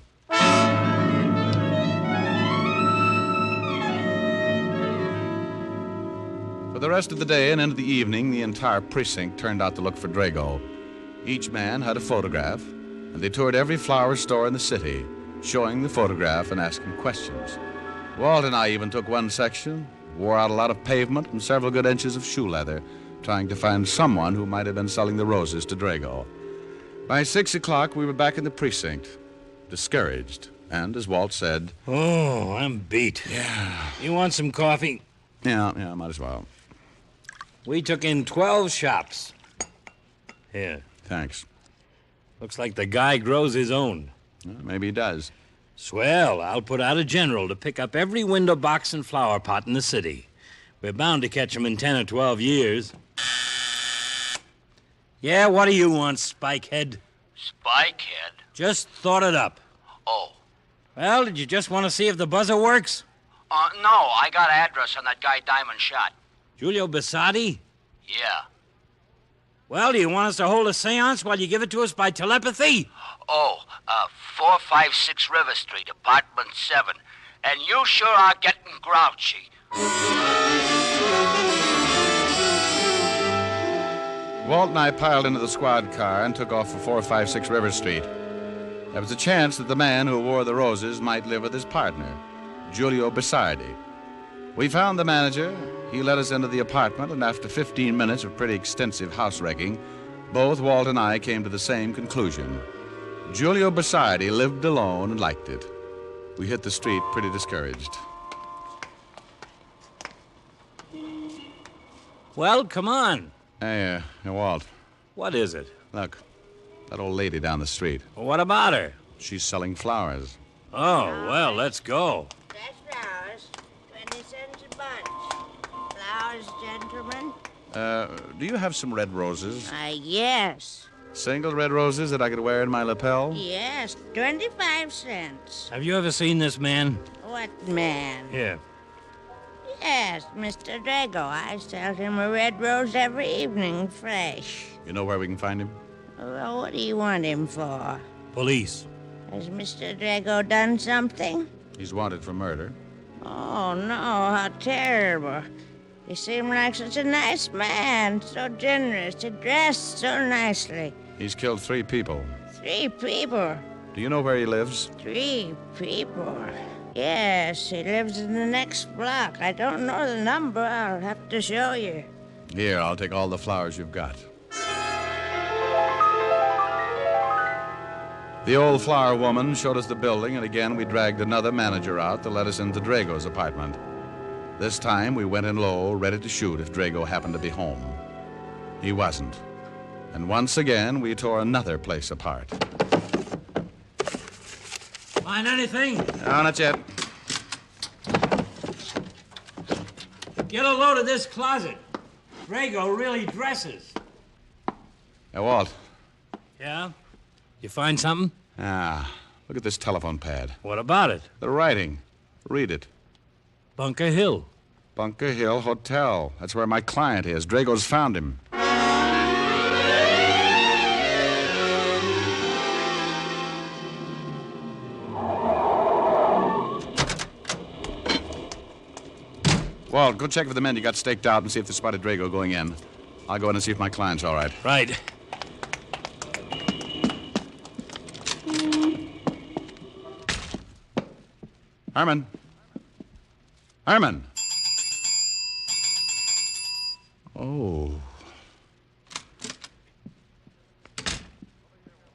For the rest of the day and into the evening, the entire precinct turned out to look for Drago. Each man had a photograph, and they toured every flower store in the city, showing the photograph and asking questions. Walt and I even took one section, wore out a lot of pavement and several good inches of shoe leather, trying to find someone who might have been selling the roses to Drago. By 6 o'clock, we were back in the precinct, discouraged, and, as Walt said... Oh, I'm beat. Yeah. You want some coffee? Yeah, might as well. We took in 12 shops. Here. Thanks. Looks like the guy grows his own. Well, maybe he does. Swell. I'll put out a general to pick up every window box and flower pot in the city. We're bound to catch him in 10 or 12 years. Yeah, what do you want, Spikehead? Spikehead? Just thought it up. Oh. Well, did you just want to see if the buzzer works? No, I got an address on that guy Diamond shot. Julio Basadi? Yeah. Well, do you want us to hold a seance while you give it to us by telepathy? 456 River Street, apartment 7. And you sure are getting grouchy. Walt and I piled into the squad car and took off for 456 River Street. There was a chance that the man who wore the roses might live with his partner, Julio Basardi. We found the manager. He led us into the apartment, and after 15 minutes of pretty extensive house wrecking, both Walt and I came to the same conclusion. Julio Basardi lived alone and liked it. We hit the street pretty discouraged. Well, come on. Hey, Walt. What is it? Look, that old lady down the street. Well, what about her? She's selling flowers. Oh, well, let's go. Fresh flowers, 20 cents a bunch. Flowers, gentlemen. Do you have some red roses? Yes. Single red roses that I could wear in my lapel? Yes, 25 cents. Have you ever seen this man? What man? Here. Yes, Mr. Drago. I sell him a red rose every evening, fresh. You know where we can find him? Well, what do you want him for? Police. Has Mr. Drago done something? He's wanted for murder. Oh, no, how terrible. He seemed like such a nice man, so generous, he dressed so nicely. He's killed 3 people. 3 people? Do you know where he lives? 3 people? Yes, he lives in the next block. I don't know the number. I'll have to show you. Here, I'll take all the flowers you've got. The old flower woman showed us the building, and again we dragged another manager out to let us into Drago's apartment. This time we went in low, ready to shoot if Drago happened to be home. He wasn't. And once again, we tore another place apart. Find anything? No, not yet. Get a load of this closet. Drago really dresses. Hey, Walt. Yeah? You find something? Look at this telephone pad. What about it? The writing. Read it. Bunker Hill. Bunker Hill Hotel. That's where my client is. Drago's found him. Walt, go check for the men you got staked out and see if they spotted Drago going in. I'll go in and see if my client's all right. Right. Herman. Herman. Oh.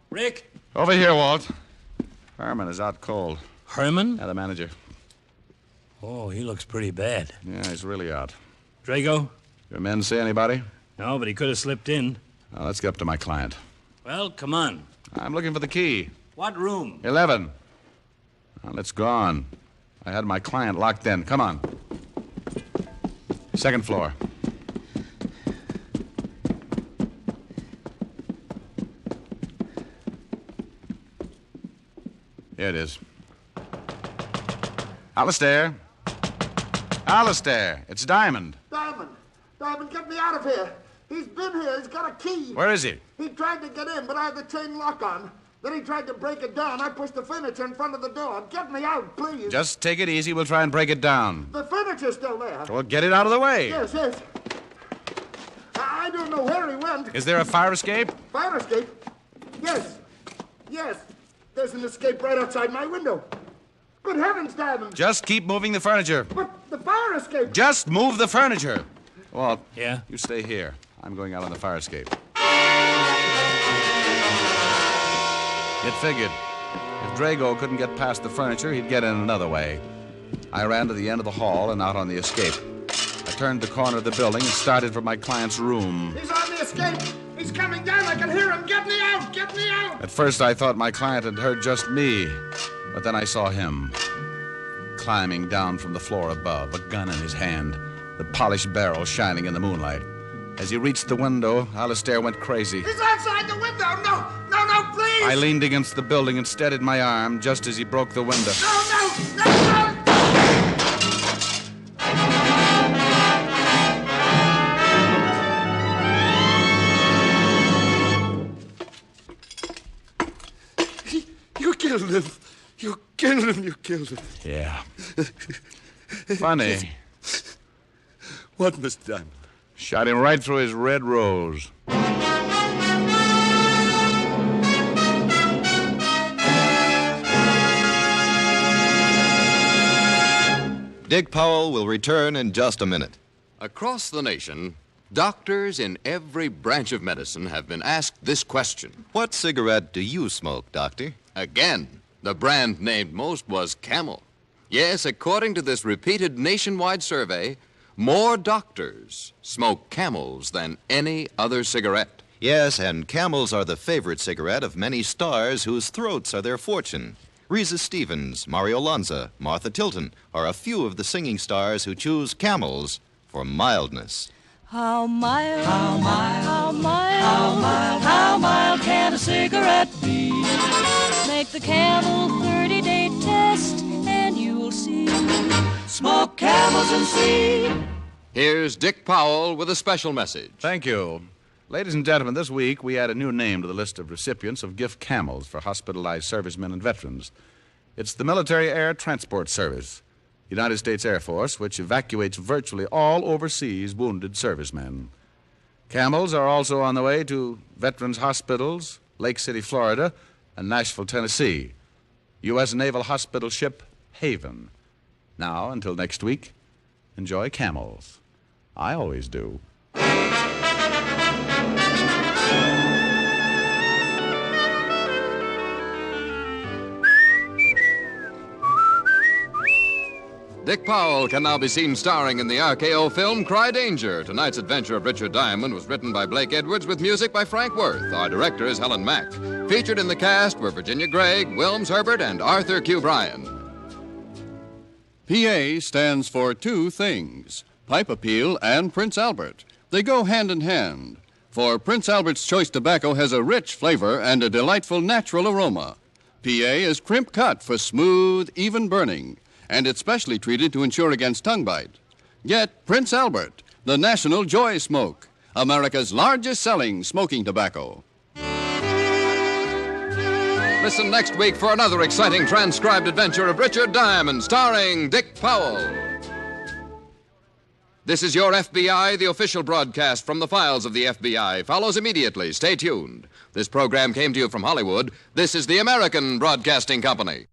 Rick? Over here, Walt. Herman is out cold. Herman? Yeah, the manager. Oh, he looks pretty bad. Yeah, he's really out. Drago? Your men see anybody? No, but he could have slipped in. Now, let's get up to my client. Well, come on. I'm looking for the key. What room? 11. Well, it's gone. I had my client locked in. Come on. 2nd floor. Here it is. Alistair. Alistair, it's Diamond. Diamond! Diamond, get me out of here! He's been here. He's got a key. Where is he? He tried to get in, but I had the chain lock on. Then he tried to break it down. I pushed the furniture in front of the door. Get me out, please. Just take it easy. We'll try and break it down. The furniture's still there. Well, get it out of the way. Yes, yes. I don't know where he went. Is there a fire escape? Fire escape? Yes. Yes. There's an escape right outside my window. Good heavens, Diamond. Just keep moving the furniture. But the fire escape. Just move the furniture. Walt. Yeah? You stay here. I'm going out on the fire escape. It figured. If Drago couldn't get past the furniture, he'd get in another way. I ran to the end of the hall and out on the escape. I turned the corner of the building and started for my client's room. He's on the escape. He's coming down. I can hear him. Get me out. Get me out. At first, I thought my client had heard just me, but then I saw him climbing down from the floor above, a gun in his hand, the polished barrel shining in the moonlight. As he reached the window, Alistair went crazy. He's outside the window. No, no, no, please. I leaned against the building and steadied my arm just as he broke the window. No, no, no, no. You killed him. You killed him. You killed him. Yeah. Funny. What, Mr. Diamond? Shot him right through his red rose. Dick Powell will return in just a minute. Across the nation, doctors in every branch of medicine have been asked this question. What cigarette do you smoke, Doctor? Again, the brand named most was Camel. Yes, according to this repeated nationwide survey, more doctors smoke Camels than any other cigarette. Yes, and Camels are the favorite cigarette of many stars whose throats are their fortune. Reza Stevens, Mario Lanza, Martha Tilton are a few of the singing stars who choose Camels for mildness. How mild, how mild, how mild, how mild, how mild can a cigarette be? Make the Camel 30-day test and you'll see. Smoke Camels and see. Here's Dick Powell with a special message. Thank you. Ladies and gentlemen, this week we add a new name to the list of recipients of gift camels for hospitalized servicemen and veterans. It's the Military Air Transport Service, United States Air Force, which evacuates virtually all overseas wounded servicemen. Camels are also on the way to veterans' hospitals, Lake City, Florida, and Nashville, Tennessee. U.S. Naval Hospital ship Haven. Now, until next week, enjoy Camels. I always do. Dick Powell can now be seen starring in the RKO film Cry Danger. Tonight's adventure of Richard Diamond was written by Blake Edwards with music by Frank Worth. Our director is Helen Mack. Featured in the cast were Virginia Gregg, Wilms Herbert, and Arthur Q. Bryan. PA stands for two things, Pipe Appeal and Prince Albert. They go hand in hand. For Prince Albert's Choice Tobacco has a rich flavor and a delightful natural aroma. PA is crimp cut for smooth, even burning, and it's specially treated to ensure against tongue bite. Get Prince Albert, the National Joy Smoke, America's largest selling smoking tobacco. Listen next week for another exciting transcribed adventure of Richard Diamond, starring Dick Powell. This is Your FBI, the official broadcast from the files of the FBI. Follows immediately. Stay tuned. This program came to you from Hollywood. This is the American Broadcasting Company.